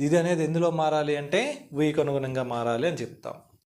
ఇది అనేది ఎందులో మారాలి అంటే వీకి అనుగుణంగా మారాలి అని చెప్తాం.